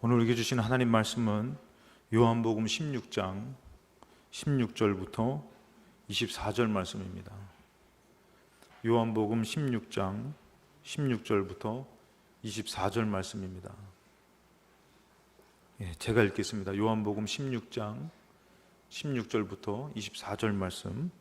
오늘 읽어주신 하나님 말씀은 요한복음 16장 16절부터 24절 말씀입니다. 요한복음 16장 16절부터 24절 말씀입니다. 제가 읽겠습니다. 요한복음 16장 16절부터 24절 말씀.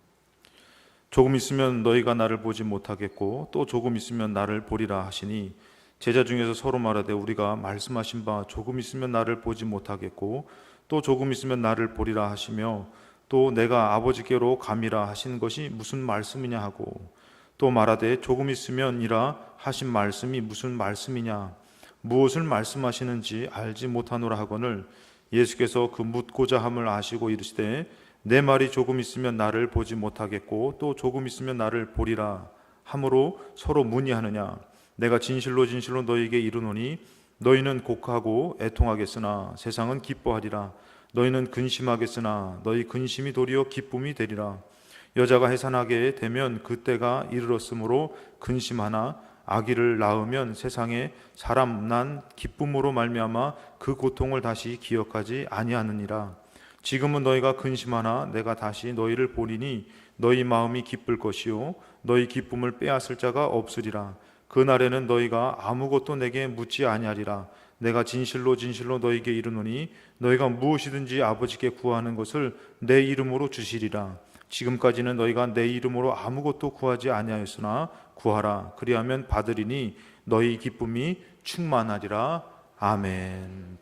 조금 있으면 너희가 나를 보지 못하겠고 또 조금 있으면 나를 보리라 하시니 제자 중에서 서로 말하되 우리가 말씀하신 바 조금 있으면 나를 보지 못하겠고 또 조금 있으면 나를 보리라 하시며 또 내가 아버지께로 감이라 하신 것이 무슨 말씀이냐 하고 또 말하되 조금 있으면이라 하신 말씀이 무슨 말씀이냐 무엇을 말씀하시는지 알지 못하노라 하거늘 예수께서 그 묻고자 함을 아시고 이르시되 내 말이 조금 있으면 나를 보지 못하겠고 또 조금 있으면 나를 보리라 함으로 서로 문의하느냐 내가 진실로 진실로 너희에게 이르노니 너희는 곡하고 애통하겠으나 세상은 기뻐하리라 너희는 근심하겠으나 너희 근심이 도리어 기쁨이 되리라 여자가 해산하게 되면 그때가 이르렀으므로 근심하나 아기를 낳으면 세상에 사람 난 기쁨으로 말미암아 그 고통을 다시 기억하지 아니하느니라 지금은 너희가 근심하나 내가 다시 너희를 보리니 너희 마음이 기쁠 것이요 너희 기쁨을 빼앗을 자가 없으리라 그날에는 너희가 아무것도 내게 묻지 아니하리라 내가 진실로 진실로 너희에게 이르노니 너희가 무엇이든지 아버지께 구하는 것을 내 이름으로 주시리라 지금까지는 너희가 내 이름으로 아무것도 구하지 아니하였으나 구하라 그리하면 받으리니 너희 기쁨이 충만하리라. 아멘.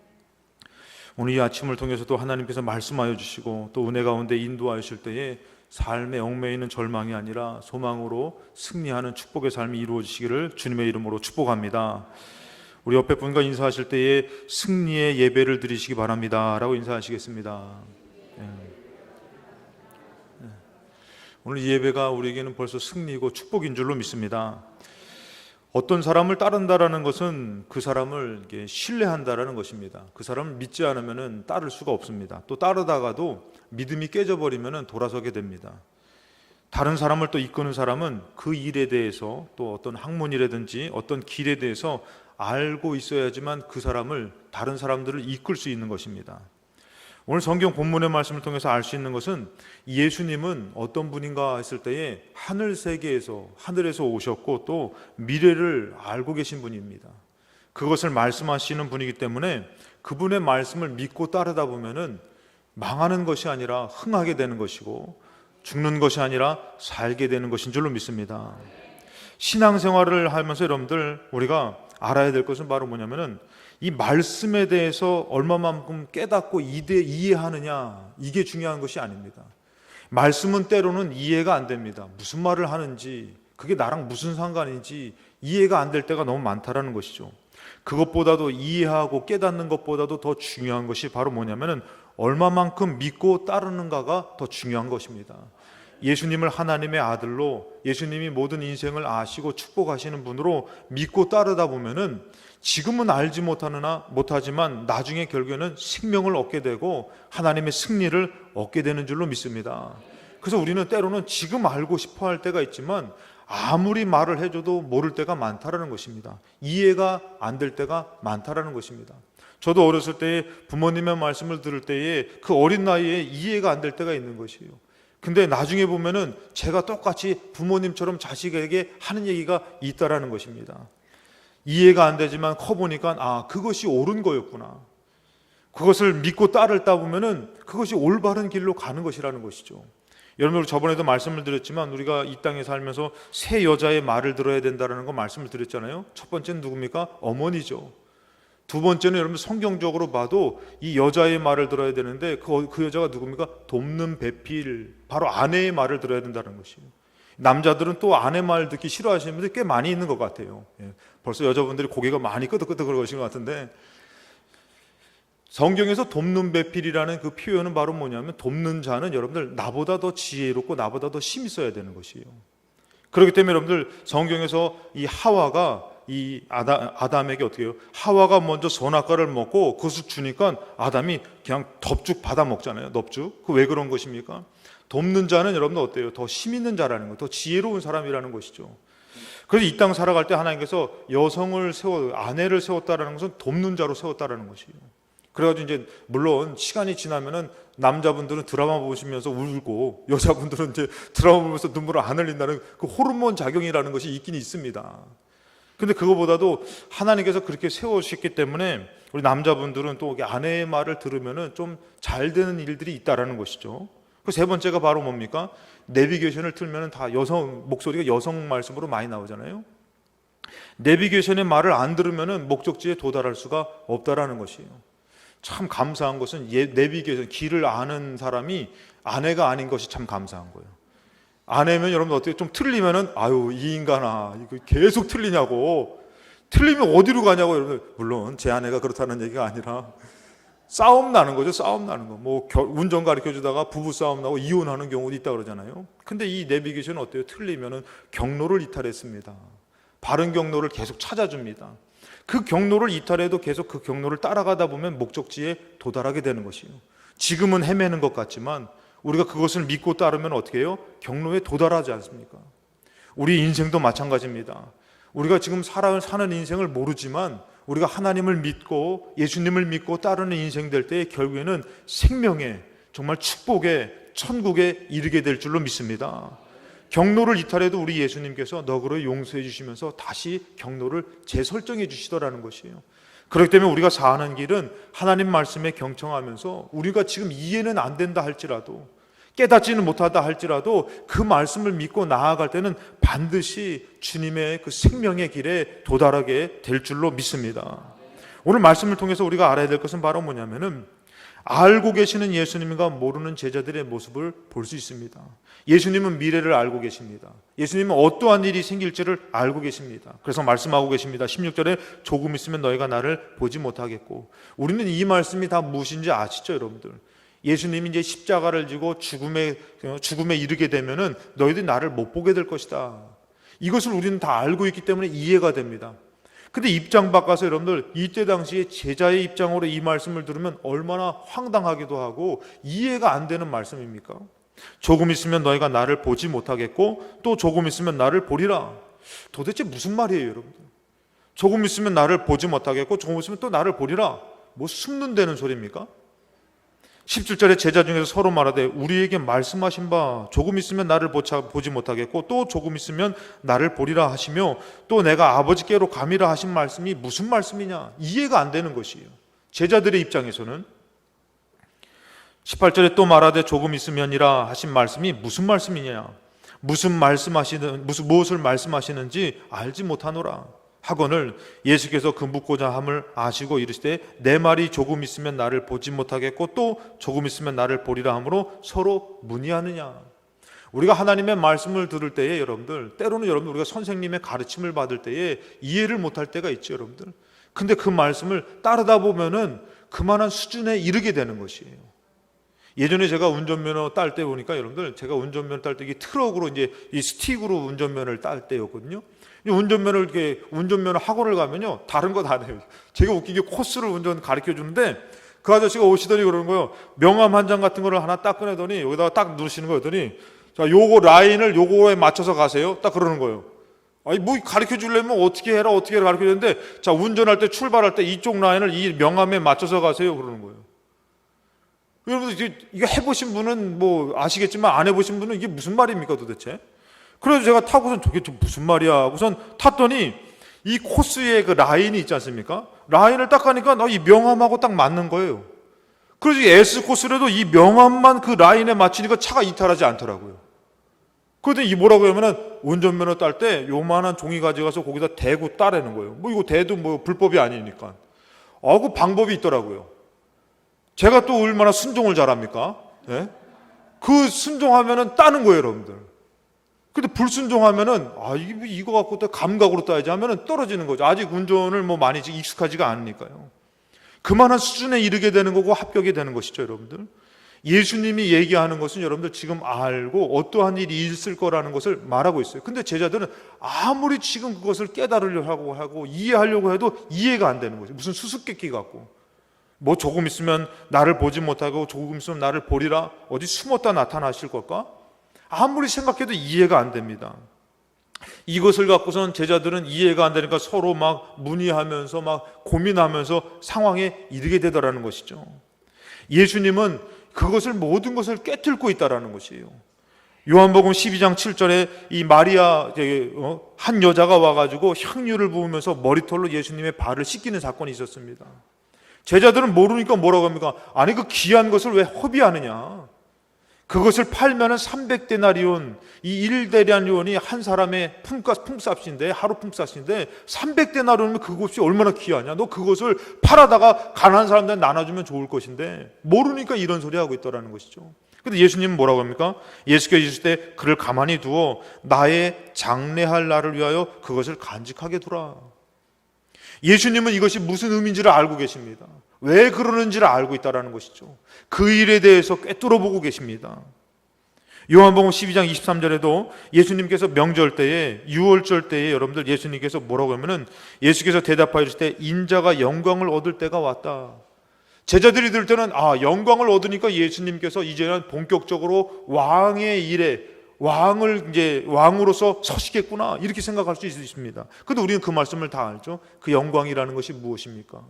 오늘 이 아침을 통해서도 하나님께서 말씀하여 주시고 또 은혜 가운데 인도하실 때에 삶의 얽매여 있는 절망이 아니라 소망으로 승리하는 축복의 삶이 이루어지시기를 주님의 이름으로 축복합니다. 우리 옆에 분과 인사하실 때에 승리의 예배를 드리시기 바랍니다 라고 인사하시겠습니다. 오늘 이 예배가 우리에게는 벌써 승리이고 축복인 줄로 믿습니다. 어떤 사람을 따른다라는 것은 그 사람을 신뢰한다라는 것입니다. 그 사람을 믿지 않으면 따를 수가 없습니다. 또 따르다가도 믿음이 깨져버리면 돌아서게 됩니다. 다른 사람을 또 이끄는 사람은 그 일에 대해서 또 어떤 학문이라든지 어떤 길에 대해서 알고 있어야지만 그 사람을 다른 사람들을 이끌 수 있는 것입니다. 오늘 성경 본문의 말씀을 통해서 알 수 있는 것은 예수님은 어떤 분인가 했을 때에 하늘 세계에서 하늘에서 오셨고 또 미래를 알고 계신 분입니다. 그것을 말씀하시는 분이기 때문에 그분의 말씀을 믿고 따르다 보면은 망하는 것이 아니라 흥하게 되는 것이고 죽는 것이 아니라 살게 되는 것인 줄로 믿습니다. 신앙생활을 하면서 여러분들 우리가 알아야 될 것은 바로 뭐냐면은 이 말씀에 대해서 얼마만큼 깨닫고 이해하느냐 이게 중요한 것이 아닙니다. 말씀은 때로는 이해가 안 됩니다. 무슨 말을 하는지 그게 나랑 무슨 상관인지 이해가 안 될 때가 너무 많다라는 것이죠. 그것보다도 이해하고 깨닫는 것보다도 더 중요한 것이 바로 뭐냐면은 얼마만큼 믿고 따르는가가 더 중요한 것입니다. 예수님을 하나님의 아들로 예수님이 모든 인생을 아시고 축복하시는 분으로 믿고 따르다 보면은 지금은 알지 못하지만 나중에 결국에는 생명을 얻게 되고 하나님의 승리를 얻게 되는 줄로 믿습니다. 그래서 우리는 때로는 지금 알고 싶어 할 때가 있지만 아무리 말을 해줘도 모를 때가 많다라는 것입니다. 이해가 안 될 때가 많다라는 것입니다. 저도 어렸을 때에 부모님의 말씀을 들을 때에 그 어린 나이에 이해가 안 될 때가 있는 것이에요. 근데 나중에 보면은 제가 똑같이 부모님처럼 자식에게 하는 얘기가 있다라는 것입니다. 이해가 안 되지만 커보니까 그것이 옳은 거였구나. 그것을 믿고 따르다 보면은 그것이 올바른 길로 가는 것이라는 것이죠. 여러분 저번에도 말씀을 드렸지만 우리가 이 땅에 살면서 세 여자의 말을 들어야 된다는 거 말씀을 드렸잖아요. 첫 번째는 누굽니까? 어머니죠. 두 번째는 여러분 성경적으로 봐도 이 여자의 말을 들어야 되는데 그 여자가 누굽니까? 돕는 배필, 바로 아내의 말을 들어야 된다는 것이에요. 남자들은 또 아내 말 듣기 싫어하시는 분들이 꽤 많이 있는 것 같아요. 벌써 여자분들이 고개가 많이 끄덕끄덕거리신 것 같은데 성경에서 돕는 배필이라는 그 표현은 바로 뭐냐면 돕는 자는 여러분들 나보다 더 지혜롭고 나보다 더 힘이 있어야 되는 것이에요. 그렇기 때문에 여러분들 성경에서 이 하와가 이 아담에게 어떻게 해요? 하와가 먼저 선악과를 먹고 그것을 주니까 아담이 그냥 넙죽 받아 먹잖아요. 넙죽. 그 왜 그런 것입니까? 돕는 자는 여러분들 어때요? 더 힘 있는 자라는 거, 더 지혜로운 사람이라는 것이죠. 그래서 이 땅 살아갈 때 하나님께서 여성을 아내를 세웠다라는 것은 돕는 자로 세웠다라는 것이에요. 그래가지고 이제 물론 시간이 지나면은 남자분들은 드라마 보시면서 울고 여자분들은 이제 드라마 보면서 눈물을 안 흘린다는 그 호르몬 작용이라는 것이 있긴 있습니다. 근데 그거보다도 하나님께서 그렇게 세우셨기 때문에 우리 남자분들은 또 아내의 말을 들으면은 좀 잘 되는 일들이 있다라는 것이죠. 그 세 번째가 바로 뭡니까? 내비게이션을 틀면은 다 여성 목소리가 여성 말씀으로 많이 나오잖아요. 내비게이션의 말을 안 들으면은 목적지에 도달할 수가 없다라는 것이에요. 참 감사한 것은 내비게이션 길을 아는 사람이 아내가 아닌 것이 참 감사한 거예요. 아내면 여러분 어떻게 좀 틀리면은 아유 이 인간아 이거 계속 틀리냐고, 틀리면 어디로 가냐고. 여러분 물론 제 아내가 그렇다는 얘기가 아니라 싸움 나는 거죠. 싸움 나는 거. 뭐 운전 가르쳐 주다가 부부 싸움 나고 이혼하는 경우도 있다 그러잖아요. 근데 이 내비게이션은 어때요? 틀리면은 경로를 이탈했습니다. 바른 경로를 계속 찾아줍니다. 그 경로를 이탈해도 계속 그 경로를 따라가다 보면 목적지에 도달하게 되는 것이에요. 지금은 헤매는 것 같지만 우리가 그것을 믿고 따르면 어떻게 해요? 경로에 도달하지 않습니까? 우리 인생도 마찬가지입니다. 우리가 지금 사는 인생을 모르지만 우리가 하나님을 믿고 예수님을 믿고 따르는 인생 될 때 결국에는 생명의 정말 축복의 천국에 이르게 될 줄로 믿습니다. 경로를 이탈해도 우리 예수님께서 너그러 용서해 주시면서 다시 경로를 재설정해 주시더라는 것이에요. 그렇기 때문에 우리가 사는 길은 하나님 말씀에 경청하면서 우리가 지금 이해는 안 된다 할지라도 깨닫지는 못하다 할지라도 그 말씀을 믿고 나아갈 때는 반드시 주님의 그 생명의 길에 도달하게 될 줄로 믿습니다. 오늘 말씀을 통해서 우리가 알아야 될 것은 바로 뭐냐면은 알고 계시는 예수님과 모르는 제자들의 모습을 볼 수 있습니다. 예수님은 미래를 알고 계십니다. 예수님은 어떠한 일이 생길지를 알고 계십니다. 그래서 말씀하고 계십니다. 16절에 조금 있으면 너희가 나를 보지 못하겠고, 우리는 이 말씀이 다 무엇인지 아시죠 여러분들? 예수님이 이제 십자가를 지고 죽음에 이르게 되면은 너희들이 나를 못 보게 될 것이다. 이것을 우리는 다 알고 있기 때문에 이해가 됩니다. 근데 입장 바꿔서 여러분들 이때 당시에 제자의 입장으로 이 말씀을 들으면 얼마나 황당하기도 하고 이해가 안 되는 말씀입니까? 조금 있으면 너희가 나를 보지 못하겠고 또 조금 있으면 나를 보리라. 도대체 무슨 말이에요 여러분들? 조금 있으면 나를 보지 못하겠고 조금 있으면 또 나를 보리라. 뭐 숨는다는 소리입니까? 17절에 제자 중에서 서로 말하되 우리에게 말씀하신 바 조금 있으면 나를 보지 못하겠고 또 조금 있으면 나를 보리라 하시며 또 내가 아버지께로 감이라 하신 말씀이 무슨 말씀이냐, 이해가 안 되는 것이에요. 제자들의 입장에서는 18절에 또 말하되 조금 있으면이라 하신 말씀이 무슨 말씀이냐, 무엇을 말씀하시는지 알지 못하노라 하거늘 예수께서 그 묻고자 함을 아시고 이르시되 내 말이 조금 있으면 나를 보지 못하겠고 또 조금 있으면 나를 보리라 하므로 서로 문의하느냐. 우리가 하나님의 말씀을 들을 때에 여러분들 때로는 우리가 선생님의 가르침을 받을 때에 이해를 못할 때가 있죠 여러분들. 근데 그 말씀을 따르다 보면은 그만한 수준에 이르게 되는 것이에요. 예전에 제가 운전면허 딸 때 보니까 여러분들 제가 운전면허 딸 때 이게 트럭으로 이제 이 스틱으로 운전면허를 딸 때였거든요. 운전면허 학원을 가면요 다른 거 다 해요. 제가 웃기게 코스를 운전 가르쳐 주는데 그 아저씨가 오시더니 그러는 거예요. 명함 한 장 같은 거를 하나 딱 꺼내더니 여기다가 딱 누르시는 거였더니 자 요거 라인을 요거에 맞춰서 가세요. 딱 그러는 거예요. 아니 뭐 가르쳐 주려면 어떻게 해라 가르쳐 주는데 자 운전할 때 출발할 때 이쪽 라인을 이 명함에 맞춰서 가세요 그러는 거예요. 여러분들 이거 해보신 분은 뭐 아시겠지만 안 해보신 분은 이게 무슨 말입니까 도대체? 그래서 제가 타고선 저게 무슨 말이야. 우선 탔더니 이 코스의 그 라인이 있지 않습니까? 라인을 딱 가니까 이 명암하고 딱 맞는 거예요. 그래서 이 S 코스라도 이 명암만 그 라인에 맞추니까 차가 이탈하지 않더라고요. 그런데 이 뭐라고 하면은 운전면허 딸 때 요만한 종이 가져가서 거기다 대고 따라는 거예요. 뭐 이거 대도 뭐 불법이 아니니까. 그 방법이 있더라고요. 제가 또 얼마나 순종을 잘합니까? 예? 그 순종하면은 따는 거예요, 여러분들. 근데 불순종하면은 이거 갖고 또 감각으로 따야지 하면은 떨어지는 거죠. 아직 운전을 뭐 많이 익숙하지가 않으니까요. 그만한 수준에 이르게 되는 거고 합격이 되는 것이죠, 여러분들. 예수님이 얘기하는 것은 여러분들 지금 알고 어떠한 일이 있을 거라는 것을 말하고 있어요. 근데 제자들은 아무리 지금 그것을 깨달으려고 하고 이해하려고 해도 이해가 안 되는 거죠. 무슨 수수께끼 같고. 뭐 조금 있으면 나를 보지 못하고 조금 있으면 나를 보리라, 어디 숨었다 나타나실 걸까? 아무리 생각해도 이해가 안 됩니다. 이것을 갖고선 제자들은 이해가 안 되니까 서로 막 문의하면서 막 고민하면서 상황에 이르게 되더라는 것이죠. 예수님은 그것을 모든 것을 꿰뚫고 있다라는 것이에요. 요한복음 12장 7절에 이 마리아 한 여자가 와가지고 향유를 부으면서 머리털로 예수님의 발을 씻기는 사건이 있었습니다. 제자들은 모르니까 뭐라고 합니까? 아니 그 귀한 것을 왜 허비하느냐? 그것을 팔면은 300데나리온, 이 1데나리온이 한 사람의 품값인데, 하루 품값인데 300데나리온이면 그것이 얼마나 귀하냐? 너 그것을 팔아다가 가난한 사람들한테 나눠주면 좋을 것인데 모르니까 이런 소리 하고 있더라는 것이죠. 근데 예수님은 뭐라고 합니까? 예수께서 있을 때 그를 가만히 두어 나의 장례할 날을 위하여 그것을 간직하게 두라. 예수님은 이것이 무슨 의미인지를 알고 계십니다. 왜 그러는지를 알고 있다는 것이죠. 그 일에 대해서 꿰뚫어 보고 계십니다. 요한복음 12장 23절에도 예수님께서 명절 때에, 유월절 때에 여러분들 예수님께서 뭐라고 하면은 예수께서 대답하여 주실 때 인자가 영광을 얻을 때가 왔다. 제자들이 들을 때는 영광을 얻으니까 예수님께서 이제는 본격적으로 왕의 일에 왕으로서 서시겠구나 이렇게 생각할 수 있습니다. 그런데 우리는 그 말씀을 다 알죠. 그 영광이라는 것이 무엇입니까?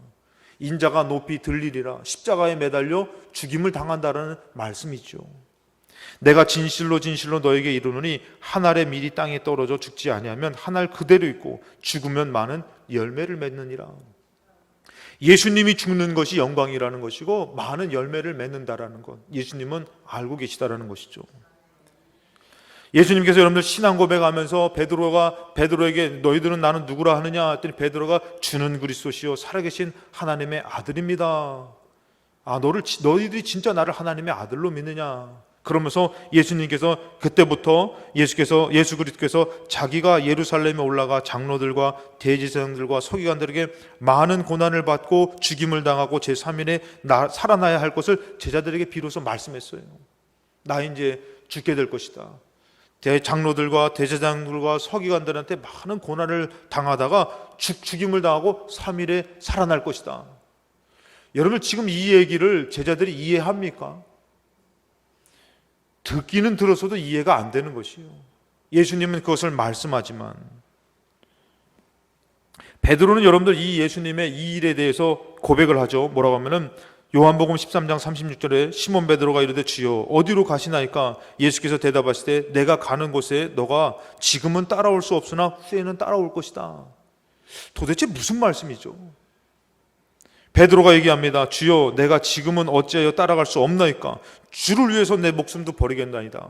인자가 높이 들리리라, 십자가에 매달려 죽임을 당한다라는 말씀이죠. 내가 진실로 진실로 너에게 이르노니 한 알의 밀이 땅에 떨어져 죽지 아니하면 한 알 그대로 있고 죽으면 많은 열매를 맺느니라. 예수님이 죽는 것이 영광이라는 것이고 많은 열매를 맺는다라는 것, 예수님은 알고 계시다라는 것이죠. 예수님께서 여러분들 신앙 고백하면서 베드로에게 너희들은 나는 누구라 하느냐 했더니 베드로가 주는 그리스도시요 살아계신 하나님의 아들입니다. 너희들이 진짜 나를 하나님의 아들로 믿느냐? 그러면서 예수님께서 그때부터 예수 그리스도께서 자기가 예루살렘에 올라가 장로들과 대제사장들과 서기관들에게 많은 고난을 받고 죽임을 당하고 제3일에 살아나야 할 것을 제자들에게 비로소 말씀했어요. 나 이제 죽게 될 것이다. 대장로들과 대제사장들과 서기관들한테 많은 고난을 당하다가 죽임을 당하고 3일에 살아날 것이다. 여러분 지금 이 얘기를 제자들이 이해합니까? 듣기는 들었어도 이해가 안 되는 것이요. 예수님은 그것을 말씀하지만 베드로는 여러분들 이 예수님의 이 일에 대해서 고백을 하죠. 뭐라고 하면은 요한복음 13장 36절에 시몬 베드로가 이르되 주여 어디로 가시나이까? 예수께서 대답하시되 내가 가는 곳에 너가 지금은 따라올 수 없으나 후에는 따라올 것이다. 도대체 무슨 말씀이죠? 베드로가 얘기합니다. 주여 내가 지금은 어찌하여 따라갈 수 없나이까? 주를 위해서 내 목숨도 버리겠나이다.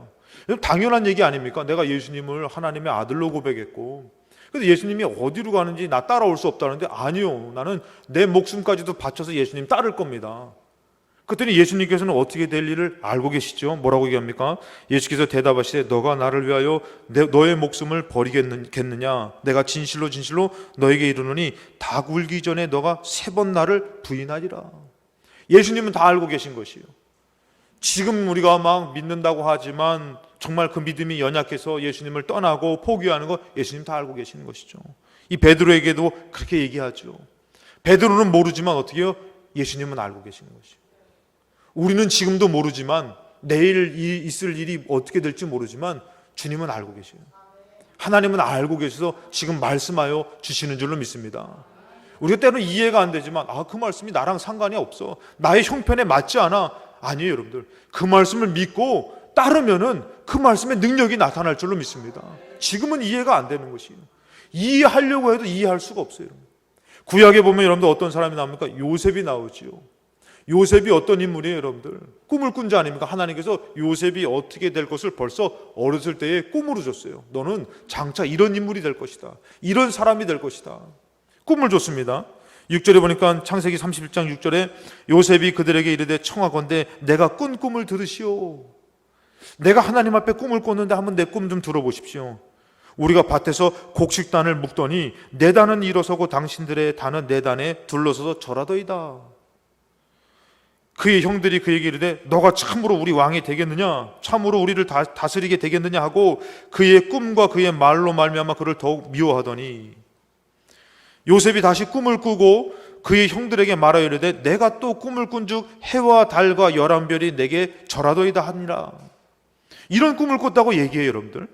당연한 얘기 아닙니까? 내가 예수님을 하나님의 아들로 고백했고 근데 예수님이 어디로 가는지 나 따라올 수 없다는데 아니요, 나는 내 목숨까지도 바쳐서 예수님 따를 겁니다. 그랬더니 예수님께서는 어떻게 될 일을 알고 계시죠? 뭐라고 얘기합니까? 예수께서 대답하시되 너가 나를 위하여 너의 목숨을 버리겠느냐? 내가 진실로 진실로 너에게 이르노니 닭 울기 전에 너가 3번 나를 부인하리라. 예수님은 다 알고 계신 것이에요. 지금 우리가 막 믿는다고 하지만 정말 그 믿음이 연약해서 예수님을 떠나고 포기하는 거 예수님 다 알고 계시는 것이죠. 이 베드로에게도 그렇게 얘기하죠. 베드로는 모르지만 어떻게 해요? 예수님은 알고 계시는 것이죠. 우리는 지금도 모르지만 내일 있을 일이 어떻게 될지 모르지만 주님은 알고 계셔요. 하나님은 알고 계셔서 지금 말씀하여 주시는 줄로 믿습니다. 우리가 때로는 이해가 안 되지만 그 말씀이 나랑 상관이 없어, 나의 형편에 맞지 않아. 아니에요 여러분들. 그 말씀을 믿고 따르면은 그 말씀의 능력이 나타날 줄로 믿습니다. 지금은 이해가 안 되는 것이에요. 이해하려고 해도 이해할 수가 없어요. 구약에 보면 여러분들 어떤 사람이 나옵니까? 요셉이 나오지요. 요셉이 어떤 인물이에요 여러분들? 꿈을 꾼 자 아닙니까? 하나님께서 요셉이 어떻게 될 것을 벌써 어렸을 때에 꿈으로 줬어요. 너는 장차 이런 인물이 될 것이다, 이런 사람이 될 것이다. 꿈을 줬습니다. 6절에 보니까 창세기 31장 6절에 요셉이 그들에게 이르되 청하건대 내가 꾼 꿈을 들으시오. 내가 하나님 앞에 꿈을 꿨는데 한번 내 꿈 좀 들어보십시오. 우리가 밭에서 곡식단을 묶더니 내 단은 일어서고 당신들의 단은 내 단에 둘러서서 절하더이다. 그의 형들이 그에게 이르되 너가 참으로 우리 왕이 되겠느냐? 참으로 우리를 다스리게 되겠느냐? 하고 그의 꿈과 그의 말로 말미암아 그를 더욱 미워하더니 요셉이 다시 꿈을 꾸고 그의 형들에게 말하여 이르되 내가 또 꿈을 꾼즉 해와 달과 11별이 내게 절하더이다 하니라. 이런 꿈을 꿨다고 얘기해요 여러분들.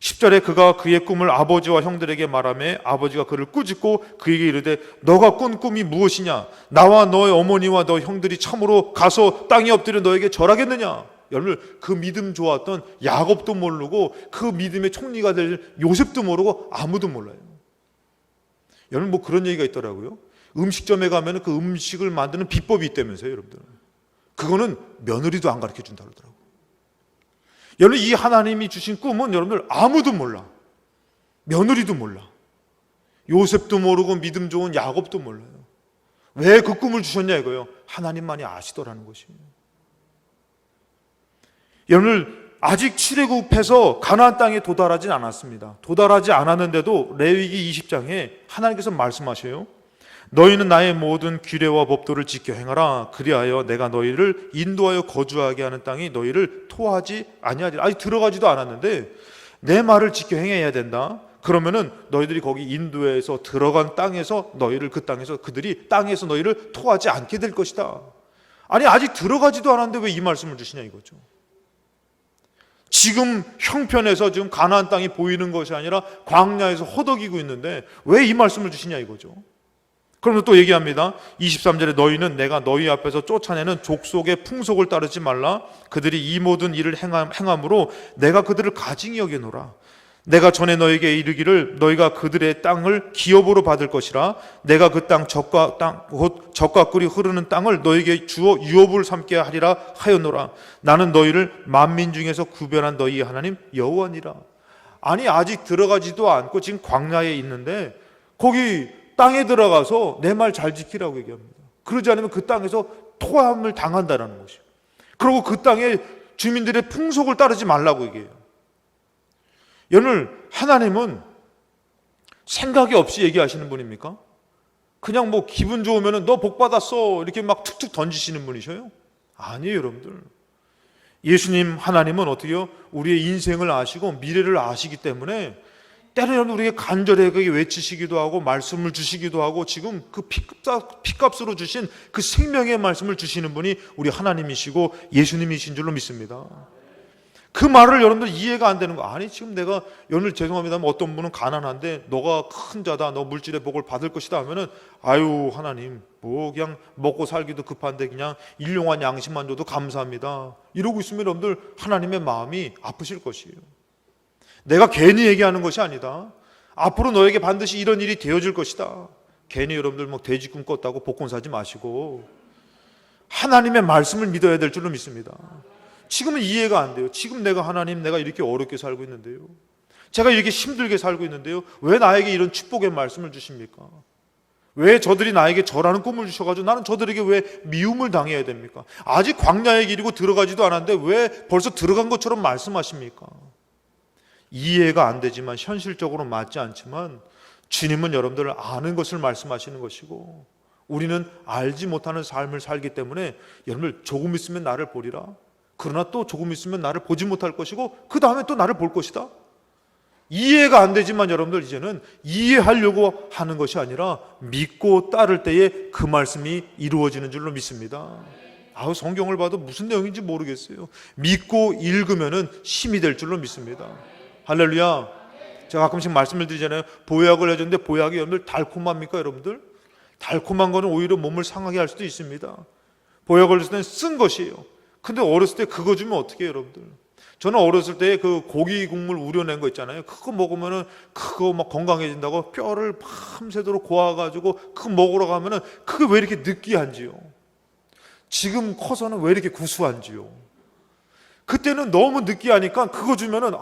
10절에 그가 그의 꿈을 아버지와 형들에게 말하며 아버지가 그를 꾸짖고 그에게 이르되 너가 꾼 꿈이 무엇이냐? 나와 너의 어머니와 너 형들이 참으로 가서 땅에 엎드려 너에게 절하겠느냐? 여러분, 그 믿음 좋았던 야곱도 모르고 그 믿음의 총리가 될 요셉도 모르고 아무도 몰라요. 여러분, 뭐 그런 얘기가 있더라고요. 음식점에 가면 그 음식을 만드는 비법이 있다면서요, 여러분들. 그거는 며느리도 안 가르쳐 준다고 그러더라고요. 여러분, 이 하나님이 주신 꿈은 여러분들 아무도 몰라. 며느리도 몰라. 요셉도 모르고 믿음 좋은 야곱도 몰라요. 왜 그 꿈을 주셨냐 이거예요. 하나님만이 아시더라는 것이에요. 여러분들, 아직 출애굽해서 가나안 땅에 도달하진 않았습니다. 도달하지 않았는데도 레위기 20장에 하나님께서 말씀하셔요. 너희는 나의 모든 규례와 법도를 지켜 행하라. 그리하여 내가 너희를 인도하여 거주하게 하는 땅이 너희를 토하지 아니하리라. 아직 들어가지도 않았는데 내 말을 지켜 행해야 된다. 그러면은 너희들이 거기 인도에서 들어간 땅에서 너희를 그 땅에서 그들이 땅에서 너희를 토하지 않게 될 것이다. 아니, 아직 들어가지도 않았는데 왜 이 말씀을 주시냐 이거죠. 지금 형편에서 지금 가나안 땅이 보이는 것이 아니라 광야에서 허덕이고 있는데 왜 이 말씀을 주시냐 이거죠. 그러면 또 얘기합니다. 23절에 너희는 내가 너희 앞에서 쫓아내는 족속의 풍속을 따르지 말라. 그들이 이 모든 일을 행함으로 내가 그들을 가증히 여기노라. 내가 전에 너에게 이르기를 너희가 그들의 땅을 기업으로 받을 것이라. 내가 그 땅 곧 젖과 꿀이 흐르는 땅을 너에게 주어 유업을 삼게 하리라 하였노라. 나는 너희를 만민 중에서 구별한 너희 하나님 여호와니라. 아니, 아직 들어가지도 않고 지금 광야에 있는데 거기 땅에 들어가서 내 말 잘 지키라고 얘기합니다. 그러지 않으면 그 땅에서 토함을 당한다는 것이요. 그리고 그 땅의 주민들의 풍속을 따르지 말라고 얘기해요. 여러분, 하나님은 생각이 없이 얘기하시는 분입니까? 그냥 뭐 기분 좋으면 너 복 받았어 이렇게 막 툭툭 던지시는 분이셔요? 아니에요, 여러분들. 예수님 하나님은 어떻게요? 우리의 인생을 아시고 미래를 아시기 때문에 때로는 우리에게 간절하게 외치시기도 하고 말씀을 주시기도 하고 지금 그 피값으로 주신 그 생명의 말씀을 주시는 분이 우리 하나님이시고 예수님이신 줄로 믿습니다. 그 말을 여러분들 이해가 안 되는 거 아니, 지금 내가 오늘 죄송합니다만 어떤 분은 가난한데 너가 큰 자다, 너 물질의 복을 받을 것이다 하면은 아유 하나님 뭐 그냥 먹고 살기도 급한데 그냥 일용한 양식만 줘도 감사합니다 이러고 있으면 여러분들 하나님의 마음이 아프실 것이에요. 내가 괜히 얘기하는 것이 아니다. 앞으로 너에게 반드시 이런 일이 되어질 것이다. 괜히 여러분들 뭐 돼지꿈 꿨다고 복권 사지 마시고 하나님의 말씀을 믿어야 될 줄로 믿습니다. 지금은 이해가 안 돼요. 지금 내가 하나님 내가 이렇게 어렵게 살고 있는데요, 제가 이렇게 힘들게 살고 있는데요, 왜 나에게 이런 축복의 말씀을 주십니까? 왜 저들이 나에게 저라는 꿈을 주셔가지고 나는 저들에게 왜 미움을 당해야 됩니까? 아직 광야의 길이고 들어가지도 않았는데 왜 벌써 들어간 것처럼 말씀하십니까? 이해가 안 되지만 현실적으로 맞지 않지만 주님은 여러분들을 아는 것을 말씀하시는 것이고 우리는 알지 못하는 삶을 살기 때문에 여러분들 조금 있으면 나를 보리라. 그러나 또 조금 있으면 나를 보지 못할 것이고 그 다음에 또 나를 볼 것이다. 이해가 안 되지만 여러분들 이제는 이해하려고 하는 것이 아니라 믿고 따를 때에 그 말씀이 이루어지는 줄로 믿습니다. 아우 성경을 봐도 무슨 내용인지 모르겠어요. 믿고 읽으면은 힘이 될 줄로 믿습니다. 할렐루야. 제가 가끔씩 말씀을 드리잖아요. 보약을 해줬는데 보약이 여러분들 달콤합니까 여러분들? 달콤한 거는 오히려 몸을 상하게 할 수도 있습니다. 보약을 줬을 때는 쓴 것이에요. 근데 어렸을 때 그거 주면 어떻게 해요 여러분들? 저는 어렸을 때 그 고기 국물 우려낸 거 있잖아요. 그거 먹으면은 그거 막 건강해진다고 뼈를 밤새도록 고아가지고 그거 먹으러 가면은 그게 왜 이렇게 느끼한지요? 지금 커서는 왜 이렇게 구수한지요? 그때는 너무 느끼하니까 그거 주면은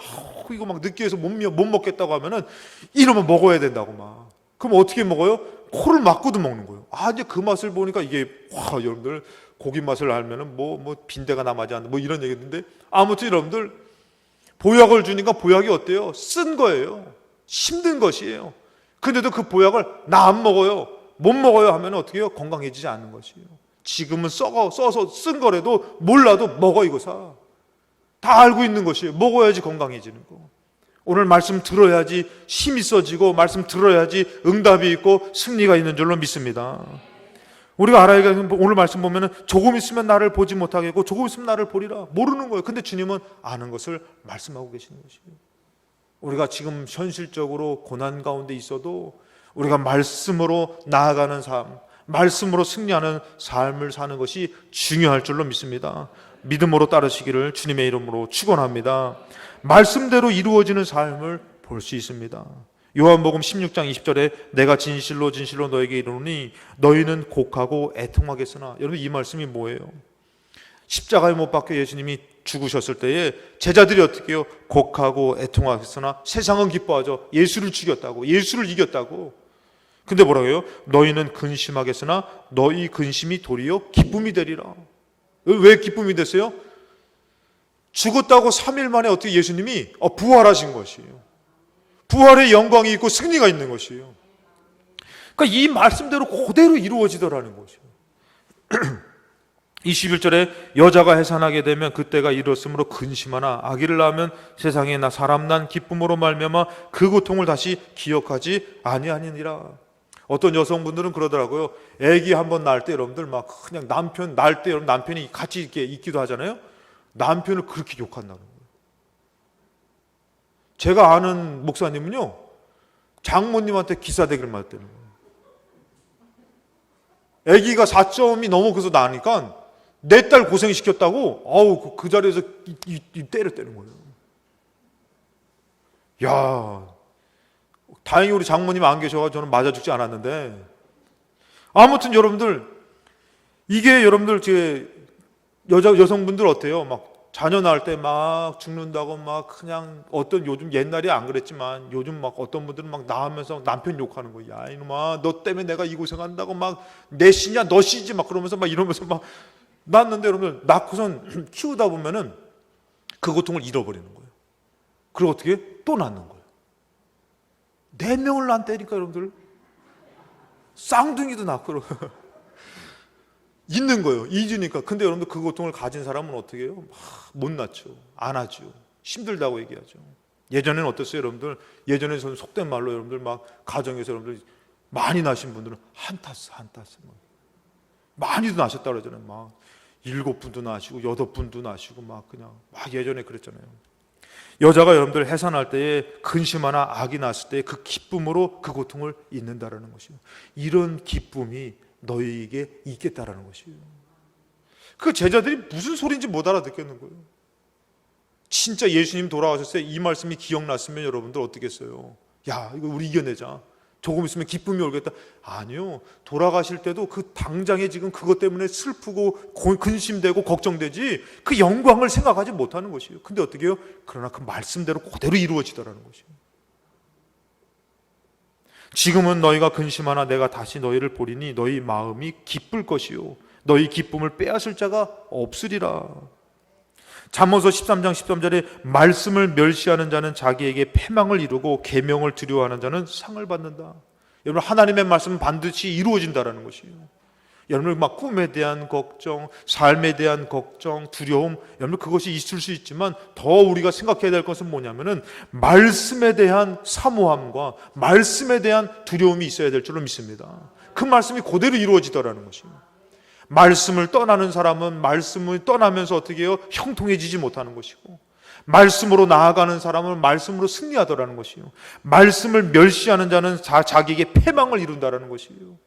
이거 막 느끼해서 못 먹겠다고 하면은 이러면 먹어야 된다고 막. 그럼 어떻게 먹어요? 코를 막고도 먹는 거예요. 이제 그 맛을 보니까 이게 여러분들 고기 맛을 알면은 뭐 빈대가 남아지 않는 뭐 이런 얘기인데 아무튼 여러분들 보약을 주니까 보약이 어때요? 쓴 거예요. 힘든 것이에요. 근데도 그 보약을 나 안 먹어요, 못 먹어요 하면 어떻게 해요? 건강해지지 않는 것이에요. 지금은 써서 쓴 거라도 몰라도 먹어 이거 사. 다 알고 있는 것이에요. 먹어야지 건강해지는 거. 오늘 말씀 들어야지 힘이 있어지고 말씀 들어야지 응답이 있고 승리가 있는 줄로 믿습니다. 우리가 알아야 하는 오늘 말씀 보면은 조금 있으면 나를 보지 못하겠고 조금 있으면 나를 보리라 모르는 거예요. 근데 주님은 아는 것을 말씀하고 계시는 것이에요. 우리가 지금 현실적으로 고난 가운데 있어도 우리가 말씀으로 나아가는 삶, 말씀으로 승리하는 삶을 사는 것이 중요할 줄로 믿습니다. 믿음으로 따르시기를 주님의 이름으로 축원합니다. 말씀대로 이루어지는 삶을 볼 수 있습니다. 요한복음 16장 20절에 내가 진실로 진실로 너에게 이르노니 너희는 곡하고 애통하겠으나, 여러분 이 말씀이 뭐예요? 십자가에 못 박혀 예수님이 죽으셨을 때에 제자들이 어떻게 해요? 곡하고 애통하겠으나 세상은 기뻐하죠. 예수를 죽였다고, 예수를 이겼다고. 근데 뭐라고 해요? 너희는 근심하겠으나 너희 근심이 도리어 기쁨이 되리라. 왜 기쁨이 됐어요? 죽었다고 3일 만에 어떻게 예수님이 부활하신 것이에요. 부활의 영광이 있고 승리가 있는 것이에요. 그러니까 이 말씀대로 그대로 이루어지더라는 것이에요. 21절에 여자가 해산하게 되면 그때가 이뤘으므로 근심하나 아기를 낳으면 세상에 나 사람 난 기쁨으로 말미암아 그 고통을 다시 기억하지 아니하니라. 어떤 여성분들은 그러더라고요. 아기 한번 낳을 때 여러분들 막 그냥 남편 낳을 때 여러분 남편이 같이 이렇게 있기도 하잖아요. 남편을 그렇게 욕한다는 거예요. 제가 아는 목사님은요, 장모님한테 기사대기를 맞았다는 거예요. 아기가 4점이 넘어서 나니까 내 딸 고생시켰다고 그 자리에서 때렸다는 거예요. 야, 다행히 우리 장모님 안 계셔서 저는 맞아 죽지 않았는데, 아무튼 여러분들 이게 여러분들 제 여성분들 어때요? 막 자녀 낳을 때 막 죽는다고 막 그냥 어떤 요즘 옛날에 안 그랬지만 요즘 막 어떤 분들은 막 낳으면서 남편 욕하는 거야. 야 이놈아 너 때문에 내가 이 고생한다고 막 내 씨냐 너 씨지 막 그러면서 막 이러면서 막 낳는데 여러분들 낳고선 키우다 보면은 그 고통을 잃어버리는 거예요. 그리고 어떻게 또 낳는 거예요. 4명을 낳다니까 여러분들 쌍둥이도 낳고 있는 거예요. 잊으니까. 근데 여러분들 그 고통을 가진 사람은 어떻게 해요? 못 낳죠. 안 하죠. 힘들다고 얘기하죠. 예전에는 어땠어요 여러분들? 예전에는 속된 말로 여러분들 막 가정에서 여러분들 많이 낳으신 분들은 한 타스 많이도 낳으셨다고 그러잖아요. 막 7분도 낳으시고 8분도 낳으시고 막 그냥 막 예전에 그랬잖아요. 여자가 여러분들 해산할 때에 근심하나 아기 낳았을 때 그 기쁨으로 그 고통을 잊는다라는 것이에요. 이런 기쁨이 너희에게 있겠다라는 것이에요. 그 제자들이 무슨 소리인지 못 알아듣겠는 거예요. 진짜 예수님 돌아가셨어요. 이 말씀이 기억났으면 여러분들 어떻겠어요? 야 이거 우리 이겨내자. 조금 있으면 기쁨이 오겠다. 아니요. 돌아가실 때도 그 당장에 지금 그것 때문에 슬프고 근심되고 걱정되지 그 영광을 생각하지 못하는 것이에요. 근데 어떻게 해요? 그러나 그 말씀대로 그대로 이루어지더라는 것이에요. 지금은 너희가 근심하나 내가 다시 너희를 보리니 너희 마음이 기쁠 것이요 너희 기쁨을 빼앗을 자가 없으리라. 잠언서 13장 13절에 말씀을 멸시하는 자는 자기에게 패망을 이루고 계명을 두려워하는 자는 상을 받는다. 여러분 하나님의 말씀은 반드시 이루어진다라는 것이에요. 여러분 막 꿈에 대한 걱정, 삶에 대한 걱정, 두려움, 여러분 그것이 있을 수 있지만 더 우리가 생각해야 될 것은 뭐냐면은 말씀에 대한 사모함과 말씀에 대한 두려움이 있어야 될 줄로 믿습니다. 그 말씀이 그대로 이루어지더라는 것이에요. 말씀을 떠나는 사람은 말씀을 떠나면서 어떻게 해요? 형통해지지 못하는 것이고, 말씀으로 나아가는 사람은 말씀으로 승리하더라는 것이에요. 말씀을 멸시하는 자는 자기에게 패망을 이룬다라는 것이에요.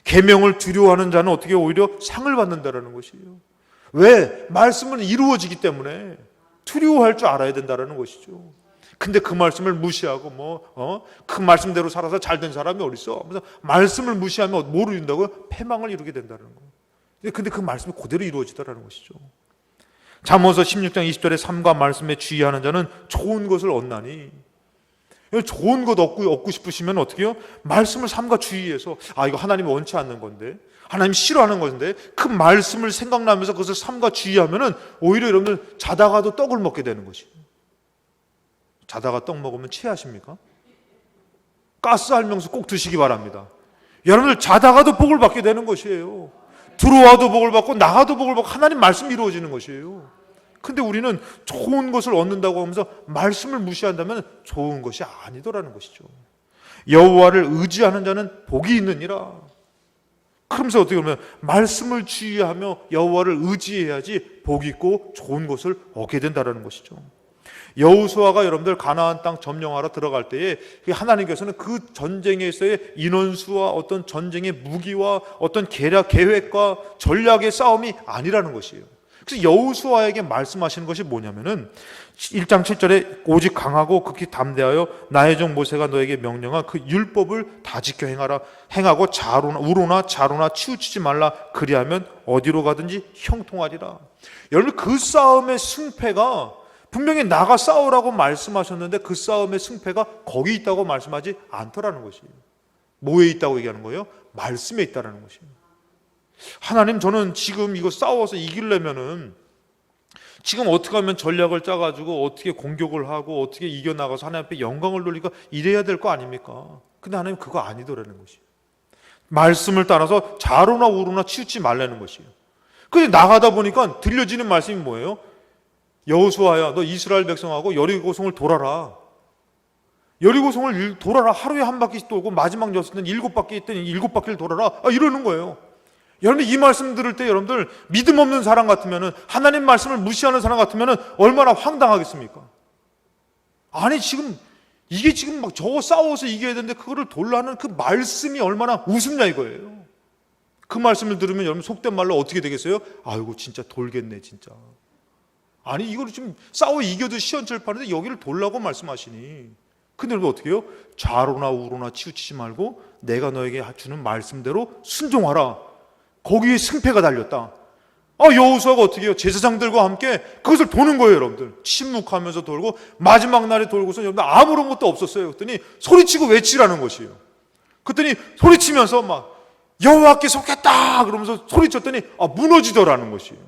계명을 두려워하는 자는 어떻게 오히려 상을 받는다라는 것이에요. 왜? 말씀은 이루어지기 때문에 두려워할 줄 알아야 된다라는 것이죠. 근데 그 말씀을 무시하고 그 말씀대로 살아서 잘된 사람이 어디 있어? 그래서 말씀을 무시하면 뭘 이룬다고요? 패망을 이루게 된다는 거예요. 근데 그 말씀이 그대로 이루어지더라는 것이죠. 잠언서 16장 20절에 삶과 말씀에 주의하는 자는 좋은 것을 얻나니, 좋은 것 얻고 싶으시면 어떻게 해요? 말씀을 삶과 주의해서 이거 하나님이 원치 않는 건데, 하나님 싫어하는 건데 그 말씀을 생각나면서 그것을 삶과 주의하면은 오히려 여러분들 자다가도 떡을 먹게 되는 것이에요. 자다가 떡 먹으면 체하십니까? 가스 알명수 꼭 드시기 바랍니다. 여러분들 자다가도 복을 받게 되는 것이에요. 들어와도 복을 받고 나가도 복을 받고 하나님 말씀이 이루어지는 것이에요. 근데 우리는 좋은 것을 얻는다고 하면서 말씀을 무시한다면 좋은 것이 아니더라는 것이죠. 여호와를 의지하는 자는 복이 있느니라. 그러면서 어떻게 보면 말씀을 주의하며 여호와를 의지해야지 복이 있고 좋은 것을 얻게 된다는 것이죠. 여호수아가 여러분들 가나안 땅 점령하러 들어갈 때에 하나님께서는 그 전쟁에서의 인원수와 어떤 전쟁의 무기와 어떤 계획과 전략의 싸움이 아니라는 것이에요. 그래서 여호수아에게 말씀하시는 것이 뭐냐면은 1장 7절에 오직 강하고 극히 담대하여 나의 종 모세가 너에게 명령한 그 율법을 다 지켜 행하고 우로나 자로나 치우치지 말라. 그리하면 어디로 가든지 형통하리라. 여러분, 그 싸움의 승패가 분명히 나가 싸우라고 말씀하셨는데 그 싸움의 승패가 거기 있다고 말씀하지 않더라는 것이에요. 뭐에 있다고 얘기하는 거예요? 말씀에 있다는 것이에요. 하나님, 저는 지금 이거 싸워서 이기려면은 지금 어떻게 하면 전략을 짜가지고 어떻게 공격을 하고 어떻게 이겨나가서 하나님 앞에 영광을 돌리고 이래야 될 거 아닙니까? 근데 하나님 그거 아니더라는 것이에요. 말씀을 따라서 좌로나 우로나 치우치 말라는 것이에요. 근데 나가다 보니까 들려지는 말씀이 뭐예요? 여호수아야, 너 이스라엘 백성하고 여리고성을 돌아라. 여리고성을 돌아라. 하루에 한 바퀴씩 돌고 마지막 6은 7바퀴 있더니 7바퀴를 돌아라. 이러는 거예요. 여러분, 이 말씀 들을 때 여러분들 믿음 없는 사람 같으면은, 하나님 말씀을 무시하는 사람 같으면은 얼마나 황당하겠습니까? 아니, 이게 지금 막 저거 싸워서 이겨야 되는데 그거를 돌라는 그 말씀이 얼마나 우습냐 이거예요. 그 말씀을 들으면 여러분 속된 말로 어떻게 되겠어요? 아이고 진짜 돌겠네 진짜. 아니, 이거를 지금 싸워 이겨도 시원철파는데 여기를 돌라고 말씀하시니. 근데 여러분 어떻게 해요? 좌로나 우로나 치우치지 말고 내가 너에게 주는 말씀대로 순종하라. 거기에 승패가 달렸다. 여호수아가 어떻게 해요? 제사장들과 함께 그것을 도는 거예요, 여러분들. 침묵하면서 돌고 마지막 날에 돌고서 여러분들 아무런 것도 없었어요. 그랬더니 소리치고 외치라는 것이에요. 그랬더니 소리치면서 막 여호와께 속했다 그러면서 소리쳤더니 무너지더라는 것이에요.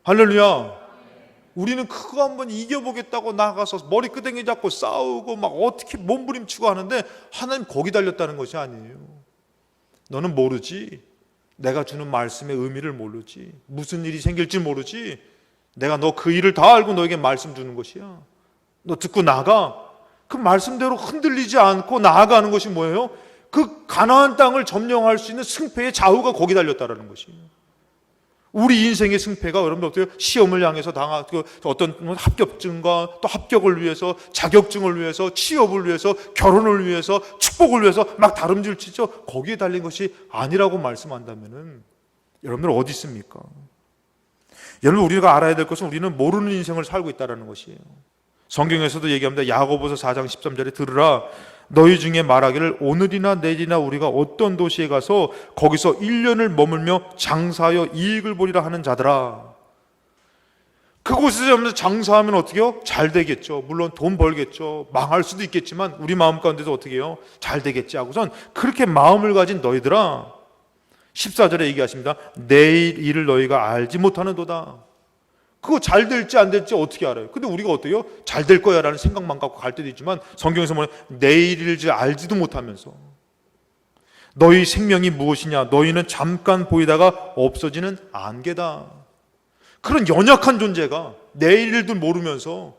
할렐루야. 우리는 그거 한번 이겨보겠다고 나가서 머리끄댕이 잡고 싸우고 막 어떻게 몸부림치고 하는데 하나님 거기 달렸다는 것이 아니에요. 너는 모르지. 내가 주는 말씀의 의미를 모르지. 무슨 일이 생길지 모르지. 내가 너 그 일을 다 알고 너에게 말씀 주는 것이야. 너 듣고 나가. 그 말씀대로 흔들리지 않고 나아가는 것이 뭐예요? 그 가나안 땅을 점령할 수 있는 승패의 좌우가 거기 달렸다라는 것이에요. 우리 인생의 승패가 여러분들 어때요? 시험을 향해서 어떤 합격증과 또 합격을 위해서, 자격증을 위해서, 취업을 위해서, 결혼을 위해서, 축복을 위해서 막 다름질치죠. 거기에 달린 것이 아니라고 말씀한다면은 여러분들 어디 있습니까? 여러분, 우리가 알아야 될 것은 우리는 모르는 인생을 살고 있다는 것이에요. 성경에서도 얘기합니다. 야고보서 4장 13절에 들으라. 너희 중에 말하기를 오늘이나 내일이나 우리가 어떤 도시에 가서 거기서 1년을 머물며 장사하여 이익을 보리라 하는 자들아. 그곳에서 장사하면 어떻게 해요? 잘 되겠죠. 물론 돈 벌겠죠. 망할 수도 있겠지만 우리 마음 가운데서 어떻게 해요? 잘 되겠지 하고선 그렇게 마음을 가진 너희들아. 14절에 얘기하십니다. 내일 일을 너희가 알지 못하는도다. 그거 잘 될지 안 될지 어떻게 알아요? 근데 우리가 어때요? 잘 될 거야 라는 생각만 갖고 갈 때도 있지만 성경에서 뭐냐? 내일을 알지도 못하면서 너희 생명이 무엇이냐? 너희는 잠깐 보이다가 없어지는 안개다. 그런 연약한 존재가 내일도 모르면서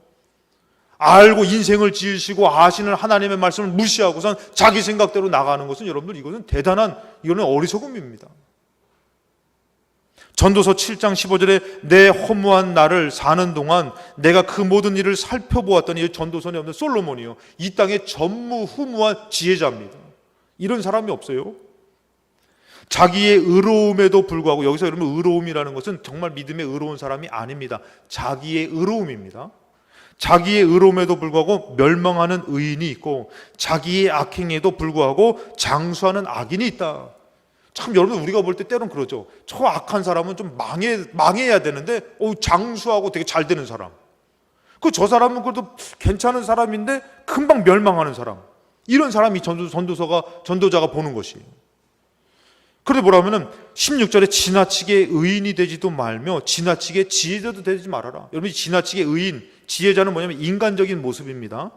알고 인생을 지으시고 아시는 하나님의 말씀을 무시하고선 자기 생각대로 나가는 것은 여러분들 이거는 이거는 어리석음입니다. 전도서 7장 15절에 내 허무한 날을 사는 동안 내가 그 모든 일을 살펴보았더니, 전도서는 없는 솔로몬이요, 이 땅의 전무후무한 지혜자입니다. 이런 사람이 없어요. 자기의 의로움에도 불구하고, 여기서 여러분 의로움이라는 것은 정말 믿음의 의로운 사람이 아닙니다. 자기의 의로움입니다. 자기의 의로움에도 불구하고 멸망하는 의인이 있고 자기의 악행에도 불구하고 장수하는 악인이 있다. 참 여러분, 우리가 볼 때 때로는 그러죠. 저 악한 사람은 좀 망해야 되는데 장수하고 되게 잘 되는 사람, 저 사람은 그래도 괜찮은 사람인데 금방 멸망하는 사람, 이런 사람이 전도자가 보는 것이에요. 그런데 뭐라면은 16절에 지나치게 의인이 되지도 말며 지나치게 지혜자도 되지 말아라. 여러분, 지나치게 의인, 지혜자는 뭐냐면 인간적인 모습입니다.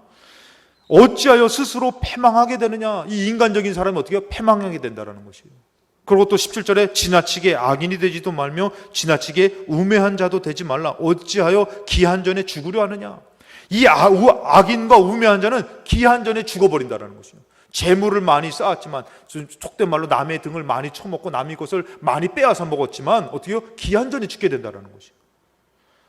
어찌하여 스스로 패망하게 되느냐. 이 인간적인 사람이 어떻게 패망하게 된다는 것이에요. 그리고 또 17절에 지나치게 악인이 되지도 말며 지나치게 우매한 자도 되지 말라. 어찌하여 기한 전에 죽으려 하느냐. 이 악인과 우매한 자는 기한 전에 죽어버린다는 것이에요. 재물을 많이 쌓았지만, 속된 말로 남의 등을 많이 쳐먹고 남의 것을 많이 빼앗아 먹었지만 어떻게 해요? 기한 전에 죽게 된다는 것이에요.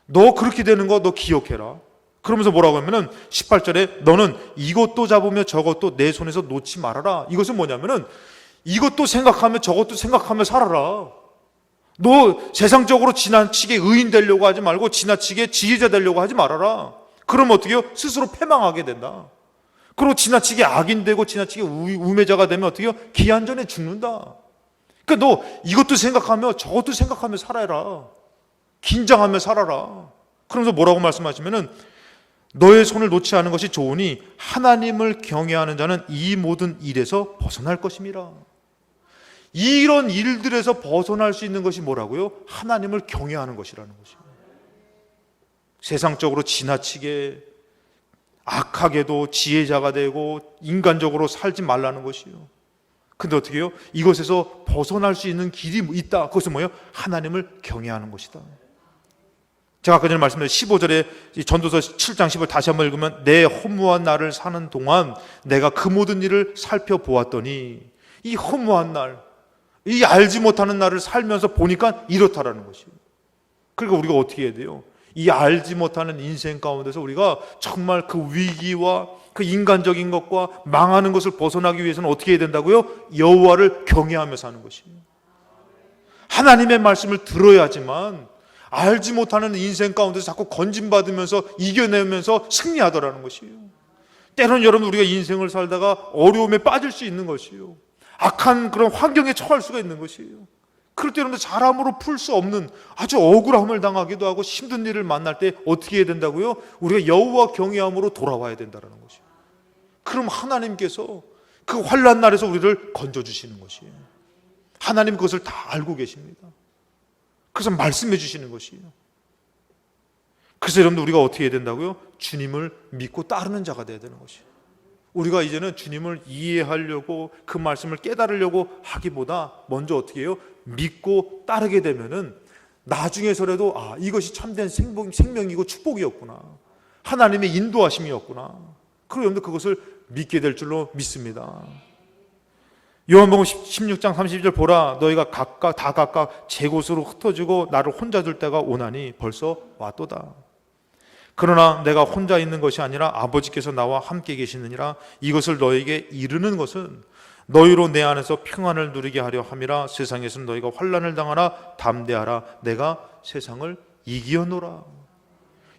너 그렇게 되는 거 너 기억해라. 그러면서 뭐라고 하면은 18절에 너는 이것도 잡으며 저것도 내 손에서 놓지 말아라. 이것은 뭐냐면은 이것도 생각하며 저것도 생각하며 살아라. 너 세상적으로 지나치게 의인 되려고 하지 말고 지나치게 지혜자 되려고 하지 말아라. 그럼 어떻게 해요? 스스로 패망하게 된다. 그리고 지나치게 악인 되고 지나치게 우매자가 되면 어떻게 해요? 기한전에 죽는다. 그러니까 너 이것도 생각하며 저것도 생각하며 살아라. 긴장하며 살아라. 그러면서 뭐라고 말씀하시면은 너의 손을 놓지 않은 것이 좋으니 하나님을 경외하는 자는 이 모든 일에서 벗어날 것임이라. 이런 일들에서 벗어날 수 있는 것이 뭐라고요? 하나님을 경외하는 것이라는 것이에요. 세상적으로 지나치게 악하게도 지혜자가 되고 인간적으로 살지 말라는 것이에요. 근데 어떻게 해요? 이것에서 벗어날 수 있는 길이 있다. 그것은 뭐예요? 하나님을 경외하는 것이다. 제가 아까 전에 말씀드린 15절에 전도서 7장 10절 다시 한번 읽으면 내 허무한 날을 사는 동안 내가 그 모든 일을 살펴보았더니 이 허무한 날, 이 알지 못하는 날을 살면서 보니까 이렇다라는 것이에요. 그러니까 우리가 어떻게 해야 돼요? 이 알지 못하는 인생 가운데서 우리가 정말 그 위기와 그 인간적인 것과 망하는 것을 벗어나기 위해서는 어떻게 해야 된다고요? 여호와를 경외하며 사는 것이에요. 하나님의 말씀을 들어야지만 알지 못하는 인생 가운데서 자꾸 건진받으면서 이겨내면서 승리하더라는 것이에요. 때로는 여러분 우리가 인생을 살다가 어려움에 빠질 수 있는 것이에요. 악한 그런 환경에 처할 수가 있는 것이에요. 그럴 때 여러분들 사람으로 풀 수 없는 아주 억울함을 당하기도 하고 힘든 일을 만날 때 어떻게 해야 된다고요? 우리가 여호와 경외함으로 돌아와야 된다는 것이에요. 그럼 하나님께서 그 환난 날에서 우리를 건져주시는 것이에요. 하나님 그것을 다 알고 계십니다. 그래서 말씀해 주시는 것이에요. 그래서 여러분들 우리가 어떻게 해야 된다고요? 주님을 믿고 따르는 자가 되어야 되는 것이에요. 우리가 이제는 주님을 이해하려고 그 말씀을 깨달으려고 하기보다 먼저 어떻게 해요? 믿고 따르게 되면은 나중에서라도 이것이 참된 생명이고 축복이었구나. 하나님의 인도하심이었구나. 그리고 여러분들 그것을 믿게 될 줄로 믿습니다. 요한복음 16장 30절 보라 너희가 각각 제 곳으로 흩어지고 나를 혼자 둘 때가 오나니 벌써 왔도다. 그러나 내가 혼자 있는 것이 아니라 아버지께서 나와 함께 계시느니라. 이것을 너에게 이르는 것은 너희로 내 안에서 평안을 누리게 하려 함이라. 세상에서는 너희가 환난을 당하라. 담대하라. 내가 세상을 이기었노라.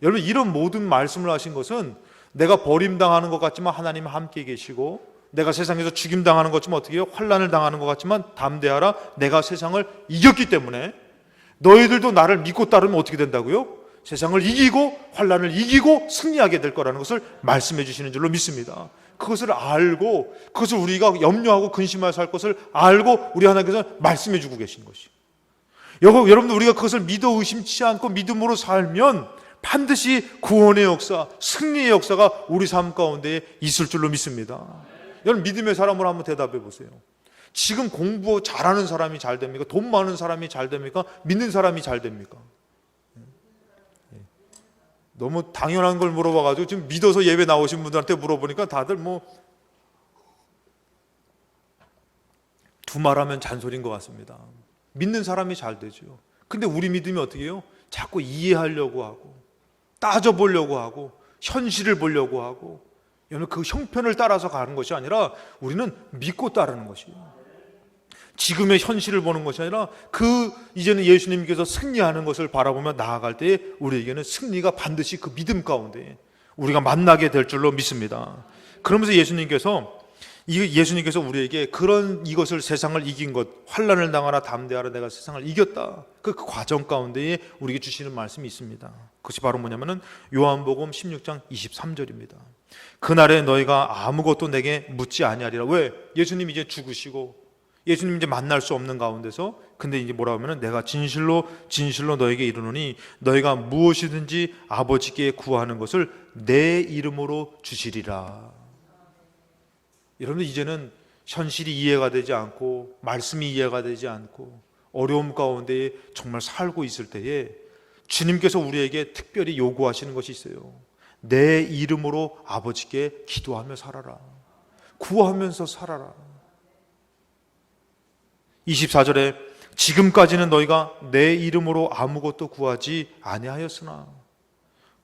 여러분 이런 모든 말씀을 하신 것은 내가 버림당하는 것 같지만 하나님 함께 계시고 내가 세상에서 죽임당하는 것처럼 어떻게 해요? 환난을 당하는 것 같지만 담대하라. 내가 세상을 이겼기 때문에 너희들도 나를 믿고 따르면 어떻게 된다고요? 세상을 이기고 환난을 이기고 승리하게 될 거라는 것을 말씀해 주시는 줄로 믿습니다. 그것을 알고 그것을 우리가 염려하고 근심하여 살 것을 알고 우리 하나님께서 말씀해 주고 계신 것이에요. 여러분들 우리가 그것을 믿어 의심치 않고 믿음으로 살면 반드시 구원의 역사, 승리의 역사가 우리 삶 가운데 있을 줄로 믿습니다. 여러분 믿음의 사람으로 한번 대답해 보세요. 지금 공부 잘하는 사람이 잘 됩니까? 돈 많은 사람이 잘 됩니까? 믿는 사람이 잘 됩니까? 너무 당연한 걸 물어봐가지고 지금 믿어서 예배 나오신 분들한테 물어보니까 다들 두말하면 잔소리인 것 같습니다. 믿는 사람이 잘 되죠. 근데 우리 믿음이 어떻게 해요? 자꾸 이해하려고 하고 따져보려고 하고 현실을 보려고 하고 여러분 그 형편을 따라서 가는 것이 아니라 우리는 믿고 따르는 것이에요. 지금의 현실을 보는 것이 아니라 이제는 예수님께서 승리하는 것을 바라보며 나아갈 때에 우리에게는 승리가 반드시 그 믿음 가운데 우리가 만나게 될 줄로 믿습니다. 그러면서 예수님께서 우리에게 이것을 세상을 이긴 것, 환난을 당하라 담대하라 내가 세상을 이겼다. 그 과정 가운데에 우리에게 주시는 말씀이 있습니다. 그것이 바로 뭐냐면은 요한복음 16장 23절입니다. 그날에 너희가 아무것도 내게 묻지 아니하리라. 왜? 예수님 이제 죽으시고 예수님 이제 만날 수 없는 가운데서 근데 이제 뭐라고 하면은 내가 진실로 너에게 이르노니 너희가 무엇이든지 아버지께 구하는 것을 내 이름으로 주시리라. 여러분들 이제는 현실이 이해가 되지 않고 말씀이 이해가 되지 않고 어려움 가운데 정말 살고 있을 때에 주님께서 우리에게 특별히 요구하시는 것이 있어요. 내 이름으로 아버지께 기도하며 살아라. 구하면서 살아라. 24절에 지금까지는 너희가 내 이름으로 아무것도 구하지 아니하였으나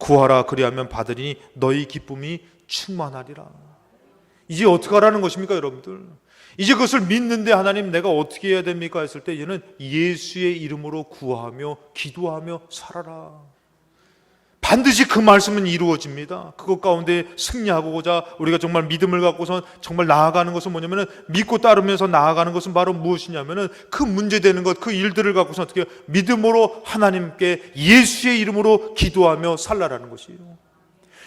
구하라 그리하면 받으리니 너희 기쁨이 충만하리라. 이제 어떻게 하라는 것입니까, 여러분들? 이제 그것을 믿는데 하나님 내가 어떻게 해야 됩니까? 했을 때 이제는 예수의 이름으로 구하며 기도하며 살아라. 반드시 그 말씀은 이루어집니다. 그것 가운데 승리하고자 우리가 정말 믿음을 갖고서 정말 나아가는 것은 뭐냐면은, 믿고 따르면서 나아가는 것은 바로 무엇이냐면은, 그 문제되는 것, 그 일들을 갖고서 어떻게 믿음으로 하나님께 예수의 이름으로 기도하며 살라라는 것이에요.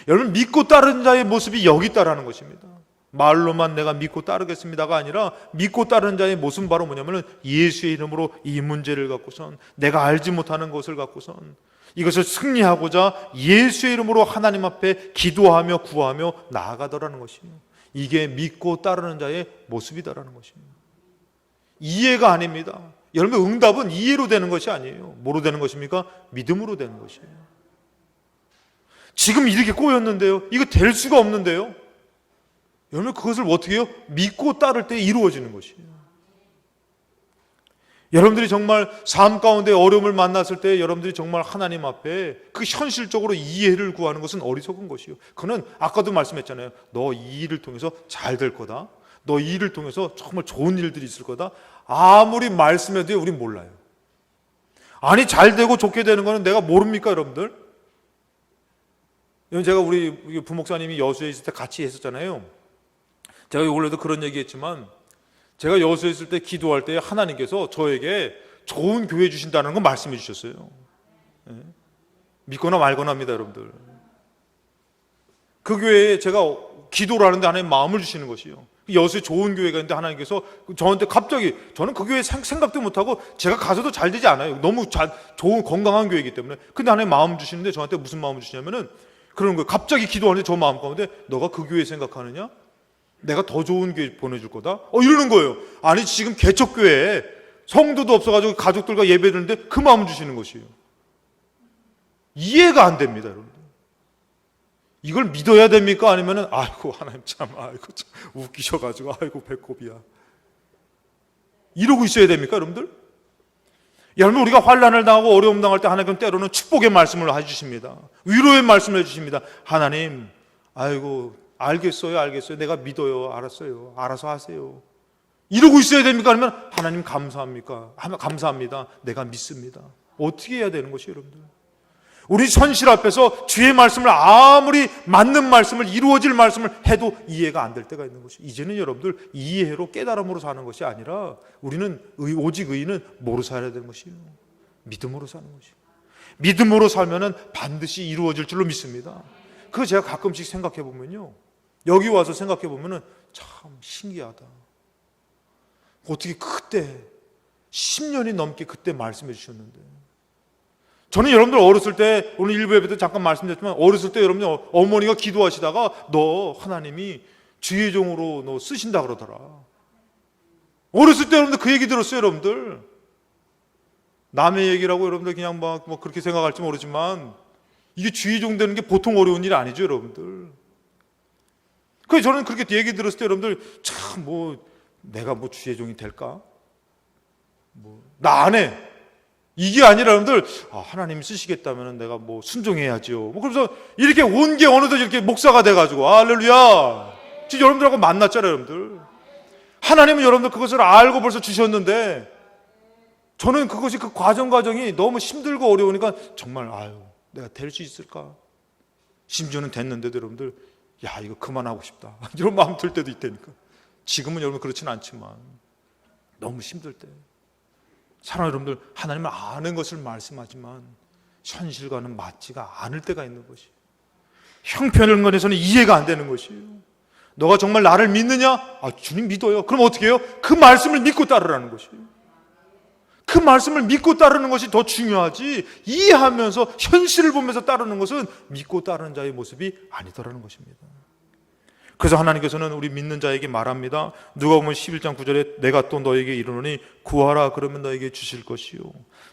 여러분, 믿고 따르는 자의 모습이 여기 있다라는 것입니다. 말로만 내가 믿고 따르겠습니다가 아니라, 믿고 따르는 자의 모습은 바로 뭐냐면은 예수의 이름으로 이 문제를 갖고선, 내가 알지 못하는 것을 갖고선 이것을 승리하고자 예수의 이름으로 하나님 앞에 기도하며 구하며 나아가더라는 것이에요. 이게 믿고 따르는 자의 모습이다라는 것입니다. 이해가 아닙니다. 여러분, 응답은 이해로 되는 것이 아니에요. 뭐로 되는 것입니까? 믿음으로 되는 것이에요. 지금 이렇게 꼬였는데요, 이거 될 수가 없는데요, 여러분 그것을 어떻게 해요? 믿고 따를 때 이루어지는 것이에요. 여러분들이 정말 삶 가운데 어려움을 만났을 때 여러분들이 정말 하나님 앞에 그 현실적으로 이해를 구하는 것은 어리석은 것이요. 그는 아까도 말씀했잖아요. 너 이 일을 통해서 잘 될 거다. 너 이 일을 통해서 정말 좋은 일들이 있을 거다. 아무리 말씀해도 우린 몰라요. 아니, 잘 되고 좋게 되는 거는 내가 모릅니까, 여러분들? 제가 우리 부목사님이 여수에 있을 때 같이 했었잖아요. 제가 원래도 그런 얘기했지만, 제가 여수에 있을 때 기도할 때 하나님께서 저에게 좋은 교회 주신다는 거 말씀해 주셨어요. 믿거나 말거나 합니다, 여러분들. 그 교회에 제가 기도를 하는데 하나님 마음을 주시는 것이요. 여수에 좋은 교회가 있는데 하나님께서 저한테 갑자기, 저는 그 교회 생각도 못하고 제가 가서도 잘 되지 않아요. 너무 좋은 건강한 교회이기 때문에. 근데 하나님 마음 주시는데 저한테 무슨 마음을 주시냐면은 그러는 거예요. 갑자기 기도하는데 저 마음 가운데 너가 그 교회 생각하느냐? 내가 더 좋은 교회 보내줄 거다? 이러는 거예요. 아니, 지금 개척교회에 성도도 없어가지고 가족들과 예배 드는데 그 마음 주시는 것이에요. 이해가 안 됩니다, 여러분. 이걸 믿어야 됩니까? 아니면은, 아이고, 하나님 참, 아이고, 참, 웃기셔가지고, 아이고, 배꼽이야. 이러고 있어야 됩니까, 여러분들? 여러분, 우리가 환난을 당하고 어려움 당할 때 하나님은 때로는 축복의 말씀을 해주십니다. 위로의 말씀을 해주십니다. 하나님, 아이고, 알겠어요. 내가 믿어요. 알았어요. 알아서 하세요. 이러고 있어야 됩니까? 아니면 하나님 감사합니까? 감사합니다. 내가 믿습니다. 어떻게 해야 되는 것이에요, 여러분들? 우리 현실 앞에서 주의 말씀을 아무리 맞는 말씀을, 이루어질 말씀을 해도 이해가 안 될 때가 있는 것이에요. 이제는 여러분들 이해로 깨달음으로 사는 것이 아니라 우리는 오직 의인은 뭐로 살아야 되는 것이에요? 믿음으로 사는 것이에요. 믿음으로 살면은 반드시 이루어질 줄로 믿습니다. 그거 제가 가끔씩 생각해 보면요, 여기 와서 생각해 보면은 참 신기하다. 어떻게 그때 10년이 넘게 그때 말씀해 주셨는데, 저는 여러분들 어렸을 때, 오늘 일부 예배 때 잠깐 말씀드렸지만, 어렸을 때 여러분들 어머니가 기도하시다가 너 하나님이 주의 종으로 너 쓰신다 그러더라. 어렸을 때 여러분들 그 얘기 들었어요, 여러분들. 남의 얘기라고 여러분들 그냥 뭐 그렇게 생각할지 모르지만 이게 주의 종 되는 게 보통 어려운 일이 아니죠, 여러분들. 그래서 저는 그렇게 얘기 들었을 때 여러분들 참 내가 주의 종이 될까? 나 안 해. 이게 아니라 여러분들, 하나님이 쓰시겠다면 내가 순종해야죠. 그러면서 이렇게 온 게 어느덧 이렇게 목사가 돼가지고, 할렐루야. 지금 여러분들하고 만났잖아요, 여러분들. 하나님은 여러분들 그것을 알고 벌써 주셨는데, 저는 그것이 그 과정이 너무 힘들고 어려우니까 정말, 내가 될 수 있을까? 심지어는 됐는데도 여러분들, 이거 그만하고 싶다. 이런 마음 들 때도 있다니까. 지금은 여러분 그렇지는 않지만, 너무 힘들 때. 사랑하는 여러분들, 하나님은 아는 것을 말씀하지만 현실과는 맞지가 않을 때가 있는 것이에요. 형편론에서는 이해가 안 되는 것이에요. 너가 정말 나를 믿느냐? 주님 믿어요. 그럼 어떻게 해요? 그 말씀을 믿고 따르라는 것이에요. 그 말씀을 믿고 따르는 것이 더 중요하지, 이해하면서 현실을 보면서 따르는 것은 믿고 따르는 자의 모습이 아니더라는 것입니다. 그래서 하나님께서는 우리 믿는 자에게 말합니다. 누가복음 11장 9절에 내가 또 너에게 이르노니 구하라 그러면 너에게 주실 것이요,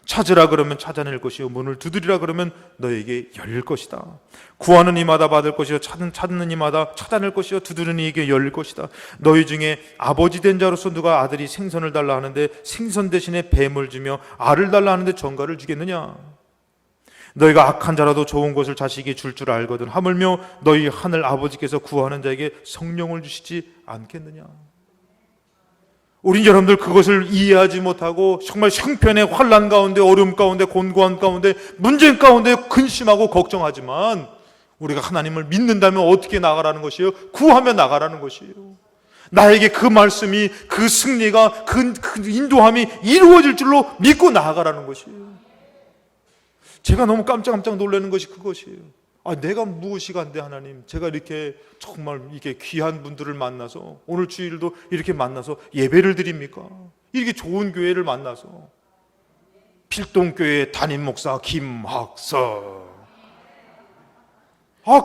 찾으라 그러면 찾아낼 것이요, 문을 두드리라 그러면 너에게 열릴 것이다. 구하는 이마다 받을 것이요, 찾는 이마다 찾아낼 것이요, 두드리는 이에게 열릴 것이다. 너희 중에 아버지 된 자로서 누가 아들이 생선을 달라 하는데 생선 대신에 뱀을 주며 알을 달라 하는데 전갈을 주겠느냐? 너희가 악한 자라도 좋은 것을 자식에게 줄 줄 알거든 하물며 너희 하늘 아버지께서 구하는 자에게 성령을 주시지 않겠느냐. 우린 여러분들 그것을 이해하지 못하고 정말 형편의 환난 가운데, 어려움 가운데, 곤고한 가운데, 문제 가운데 근심하고 걱정하지만 우리가 하나님을 믿는다면 어떻게 나가라는 것이에요? 구하며 나가라는 것이에요. 나에게 그 말씀이, 그 승리가, 그 인도함이 이루어질 줄로 믿고 나아가라는 것이에요. 제가 너무 깜짝 놀라는 것이 그것이에요. 내가 무엇이 간데 하나님, 제가 이렇게 정말 이렇게 귀한 분들을 만나서 오늘 주일도 이렇게 만나서 예배를 드립니까? 이렇게 좋은 교회를 만나서 필동교회 담임 목사 김학서,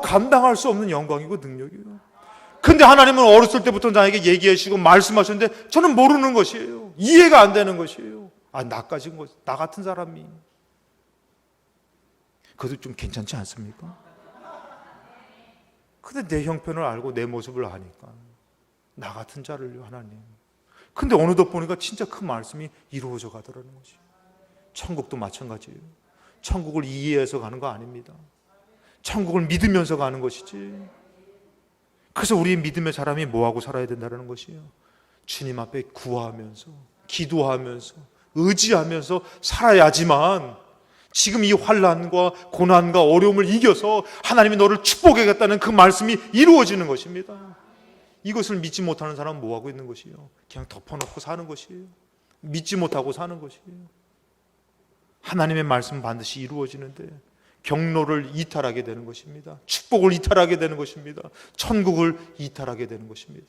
감당할 수 없는 영광이고 능력이에요. 근데 하나님은 어렸을 때부터 나에게 얘기하시고 말씀하셨는데 저는 모르는 것이에요. 이해가 안 되는 것이에요. 나 같은 사람이 그것도 좀 괜찮지 않습니까? 근데 내 형편을 알고 내 모습을 아니까 나 같은 자를요 하나님. 근데 어느덧 보니까 진짜 그 말씀이 이루어져 가더라는 것이에요. 천국도 마찬가지예요. 천국을 이해해서 가는 거 아닙니다. 천국을 믿으면서 가는 것이지. 그래서 우리의 믿음의 사람이 뭐하고 살아야 된다는 것이에요. 주님 앞에 구하면서, 기도하면서, 의지하면서 살아야지만 지금 이 환난과 고난과 어려움을 이겨서 하나님이 너를 축복하겠다는 그 말씀이 이루어지는 것입니다. 이것을 믿지 못하는 사람은 뭐하고 있는 것이에요? 그냥 덮어놓고 사는 것이에요. 믿지 못하고 사는 것이에요. 하나님의 말씀은 반드시 이루어지는데 경로를 이탈하게 되는 것입니다. 축복을 이탈하게 되는 것입니다. 천국을 이탈하게 되는 것입니다.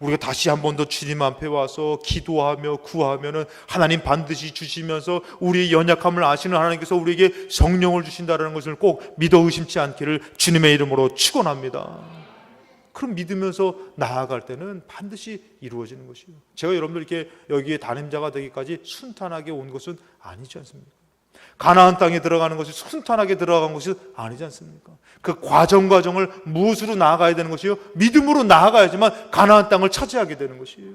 우리가 다시 한 번 더 주님 앞에 와서 기도하며 구하면은 하나님 반드시 주시면서 우리의 연약함을 아시는 하나님께서 우리에게 성령을 주신다는 것을 꼭 믿어 의심치 않기를 주님의 이름으로 축원합니다. 그럼 믿으면서 나아갈 때는 반드시 이루어지는 것이에요. 제가 여러분들 이렇게 여기에 담임자가 되기까지 순탄하게 온 것은 아니지 않습니까? 가나안 땅에 들어가는 것이 순탄하게 들어간 것이 아니지 않습니까? 그 과정을 무엇으로 나아가야 되는 것이요? 믿음으로 나아가야지만 가나안 땅을 차지하게 되는 것이에요.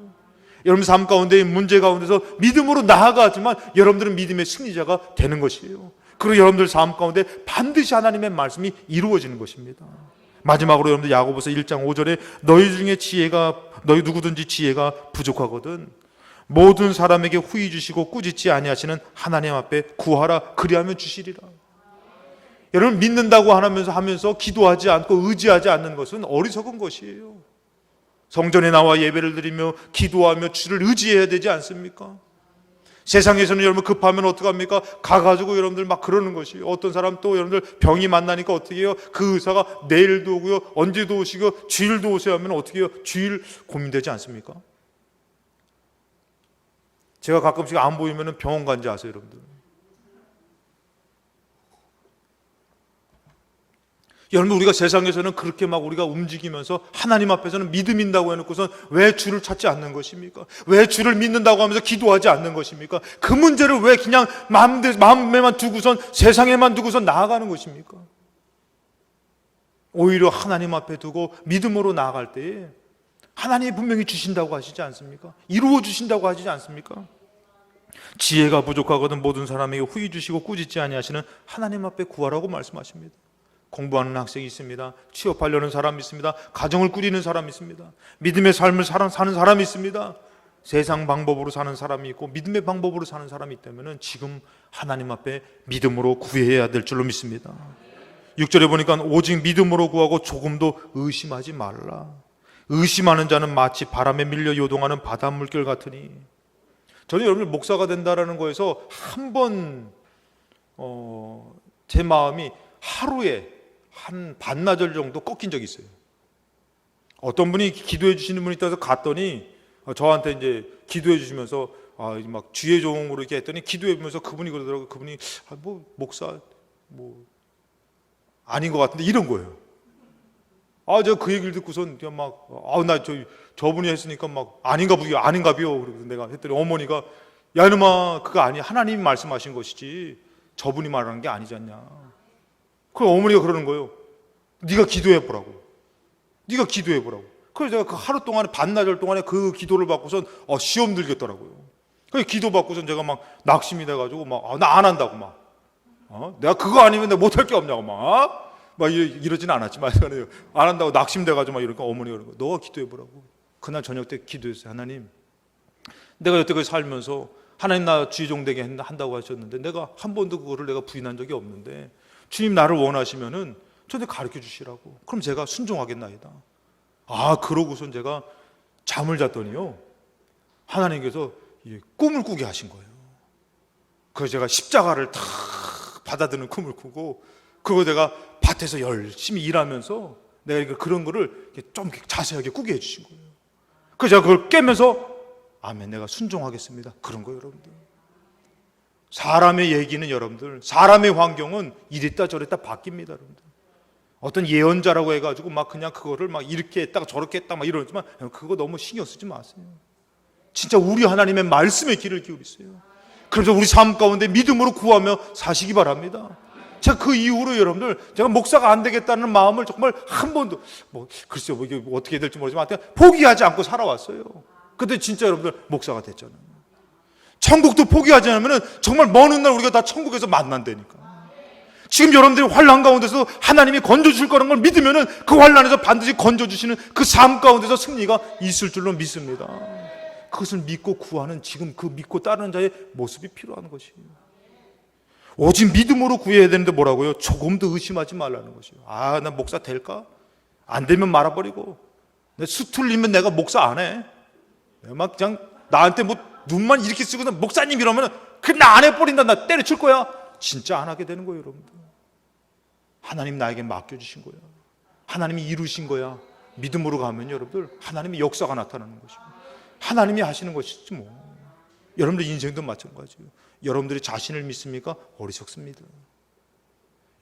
여러분 삶 가운데 문제 가운데서 믿음으로 나아가지만 여러분들은 믿음의 승리자가 되는 것이에요. 그리고 여러분들 삶 가운데 반드시 하나님의 말씀이 이루어지는 것입니다. 마지막으로 여러분들 야고보서 1장 5절에 너희 누구든지 지혜가 부족하거든 모든 사람에게 후히 주시고 꾸짖지 아니하시는 하나님 앞에 구하라 그리하면 주시리라. 여러분 믿는다고 하면서 기도하지 않고 의지하지 않는 것은 어리석은 것이에요. 성전에 나와 예배를 드리며 기도하며 주를 의지해야 되지 않습니까? 세상에서는 여러분 급하면 어떡합니까? 가가지고 여러분들 막 그러는 것이에요. 어떤 사람 또 여러분들 병이 만나니까 어떻게 해요? 그 의사가 내일도 오고요 언제도 오시고 주일도 오세요 하면 어떻게 해요? 주일 고민되지 않습니까? 제가 가끔씩 안 보이면 병원 간지 아세요, 여러분들? 여러분 우리가 세상에서는 그렇게 막 우리가 움직이면서 하나님 앞에서는 믿음인다고 해놓고선 왜 주를 찾지 않는 것입니까? 왜 주를 믿는다고 하면서 기도하지 않는 것입니까? 그 문제를 왜 그냥 마음에만 두고선 세상에만 두고선 나아가는 것입니까? 오히려 하나님 앞에 두고 믿음으로 나아갈 때에 하나님이 분명히 주신다고 하시지 않습니까? 이루어 주신다고 하시지 않습니까? 지혜가 부족하거든 모든 사람에게 후히 주시고 꾸짖지 아니하시는 하나님 앞에 구하라고 말씀하십니다. 공부하는 학생이 있습니다. 취업하려는 사람이 있습니다. 가정을 꾸리는 사람이 있습니다. 믿음의 삶을 사는 사람이 있습니다. 세상 방법으로 사는 사람이 있고 믿음의 방법으로 사는 사람이 있다면 지금 하나님 앞에 믿음으로 구해야 될 줄로 믿습니다. 6절에 보니까 오직 믿음으로 구하고 조금도 의심하지 말라. 의심하는 자는 마치 바람에 밀려 요동하는 바닷물결 같으니. 저는 여러분들 목사가 된다라는 거에서 한 번 제 마음이 하루에 한 반나절 정도 꺾인 적이 있어요. 어떤 분이 기도해 주시는 분이 있다서 갔더니 저한테 이제 기도해 주시면서 막 주의 종으로 이렇게 했더니 기도해 보면서 그분이 그러더라고요. 그분이 목사 아닌 것 같은데 이런 거예요. 저 그 얘기를 듣고선 그냥 막 저분이 했으니까 막 아닌가 비요. 그래서 내가 했더니 어머니가 야 이놈아 그거 아니야. 하나님이 말씀하신 것이지 저분이 말하는 게 아니지 않냐. 그 어머니가 그러는 거예요. 네가 기도해 보라고. 그래서 제가 그 하루 동안에 반나절 동안에 그 기도를 받고선 시험 들겠더라고요. 그 기도 받고선 제가 막 낙심이 돼가지고 막 나 안 한다고 막 내가 그거 아니면 내가 못할 게 없냐고 막 이러지는 않았지만 안 한다고 낙심돼가지고 막 이러니까 어머니가 그러는 거야. 너가 기도해보라고. 그날 저녁 때 기도했어요. 하나님, 내가 여태까지 살면서 하나님 나 주의종 되게 한다고 하셨는데 내가 한 번도 그거를 내가 부인한 적이 없는데 주님 나를 원하시면은 저한테 가르쳐 주시라고. 그럼 제가 순종하겠나이다. 그러고선 제가 잠을 잤더니요, 하나님께서 꿈을 꾸게 하신 거예요. 그래서 제가 십자가를 탁 받아드는 꿈을 꾸고, 그거 내가 밭에서 열심히 일하면서 내가 그런 거를 좀 자세하게 꾸게 해주신 거예요. 그래서 제가 그걸 깨면서 아멘, 내가 순종하겠습니다. 그런 거예요, 여러분들. 사람의 얘기는 여러분들, 사람의 환경은 이랬다 저랬다 바뀝니다, 여러분들. 어떤 예언자라고 해가지고 막 그냥 그거를 막 이렇게 했다가 저렇게 했다 막 이러지만 그거 너무 신경 쓰지 마세요. 진짜 우리 하나님의 말씀에 귀를 기울이세요. 그래서 우리 삶 가운데 믿음으로 구하며 사시기 바랍니다. 제가 그 이후로 여러분들, 제가 목사가 안 되겠다는 마음을 정말 한 번도 글쎄요, 이게 어떻게 될지 모르지만 포기하지 않고 살아왔어요. 근데 진짜 여러분들 목사가 됐잖아요. 천국도 포기하지 않으면 정말 먼 훗날 우리가 다 천국에서 만난다니까. 지금 여러분들이 환난 가운데서 하나님이 건져주실 거라는 걸 믿으면 그 환난에서 반드시 건져주시는 그 삶 가운데서 승리가 있을 줄로 믿습니다. 그것을 믿고 구하는, 지금 그 믿고 따르는 자의 모습이 필요한 것이에요. 오직 믿음으로 구해야 되는데 뭐라고요? 조금도 의심하지 말라는 것이에요. 나 목사 될까? 안 되면 말아버리고, 내 수틀리면 내가 목사 안 해. 막 그냥 나한테 눈만 이렇게 쓰고 목사님 이러면 그 나 안 해버린다, 나 때려칠 거야. 진짜 안 하게 되는 거예요, 여러분들. 하나님 나에게 맡겨주신 거야. 하나님이 이루신 거야. 믿음으로 가면 여러분들 하나님의 역사가 나타나는 것이고 하나님이 하시는 것이지 뭐. 여러분들 인생도 마찬가지예요. 여러분들이 자신을 믿습니까? 어리석습니다.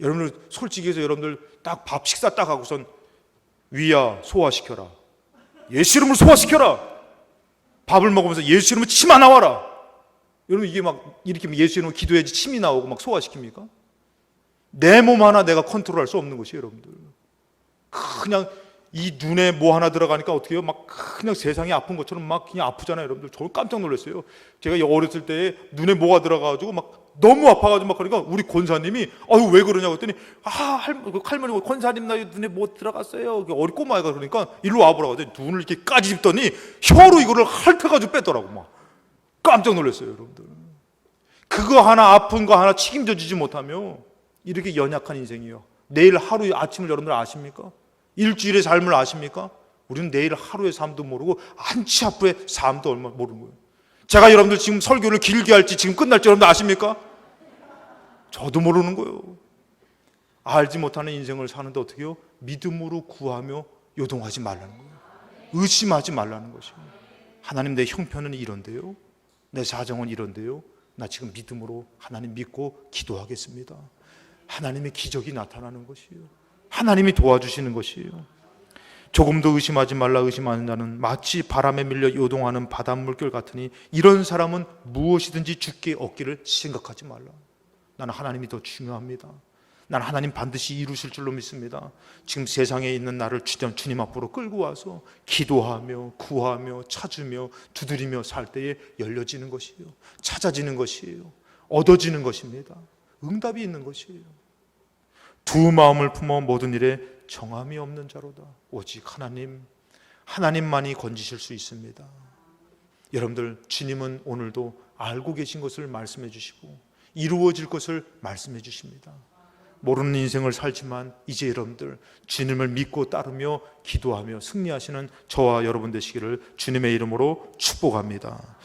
여러분들 솔직히 해서 여러분들 딱 밥 식사 딱 하고선 위야 소화시켜라, 예수 이름으로 소화시켜라, 밥을 먹으면서 예수 이름으로 치마 나와라. 여러분 이게 막 이렇게 예수 이름으로 기도해야지 침이 나오고 막 소화시킵니까? 내 몸 하나 내가 컨트롤할 수 없는 것이에요, 여러분들. 그냥 이 눈에 뭐 하나 들어가니까 어떻게 해요? 막 그냥 세상이 아픈 것처럼 막 그냥 아프잖아요, 여러분들. 저 깜짝 놀랐어요. 제가 어렸을 때 눈에 뭐가 들어가가지고 막 너무 아파가지고 막 그러니까 우리 권사님이 왜 그러냐고 했더니 할머니 권사님 나 눈에 뭐 들어갔어요. 어리 꼬마애가 그러니까 일로 와보라고 하더니 눈을 이렇게 까집더니 혀로 이거를 핥아가지고 뺐더라고. 막 깜짝 놀랐어요, 여러분들. 그거 하나 아픈 거 하나 책임져 주지 못하며 이렇게 연약한 인생이요. 내일 하루 아침을 여러분들 아십니까? 일주일의 삶을 아십니까? 우리는 내일 하루의 삶도 모르고 한치 앞으로의 삶도 얼마 모르는 거예요. 제가 여러분들 지금 설교를 길게 할지 지금 끝날지 여러분들 아십니까? 저도 모르는 거예요. 알지 못하는 인생을 사는데 어떻게 해요? 믿음으로 구하며 요동하지 말라는 거예요. 의심하지 말라는 것이에요. 하나님, 내 형편은 이런데요, 내 사정은 이런데요, 나 지금 믿음으로 하나님 믿고 기도하겠습니다. 하나님의 기적이 나타나는 것이에요. 하나님이 도와주시는 것이에요. 조금도 의심하지 말라. 의심하는 자는 마치 바람에 밀려 요동하는 바닷물결 같으니 이런 사람은 무엇이든지 주께 얻기를 생각하지 말라. 나는 하나님이 더 중요합니다. 나는 하나님 반드시 이루실 줄로 믿습니다. 지금 세상에 있는 나를 주님 앞으로 끌고 와서 기도하며 구하며 찾으며 두드리며 살 때에 열려지는 것이에요. 찾아지는 것이에요. 얻어지는 것입니다. 응답이 있는 것이에요. 두 마음을 품어 모든 일에 정함이 없는 자로다. 오직 하나님만이 건지실 수 있습니다. 여러분들, 주님은 오늘도 알고 계신 것을 말씀해 주시고 이루어질 것을 말씀해 주십니다. 모르는 인생을 살지만 이제 여러분들 주님을 믿고 따르며 기도하며 승리하시는 저와 여러분 되시기를 주님의 이름으로 축복합니다.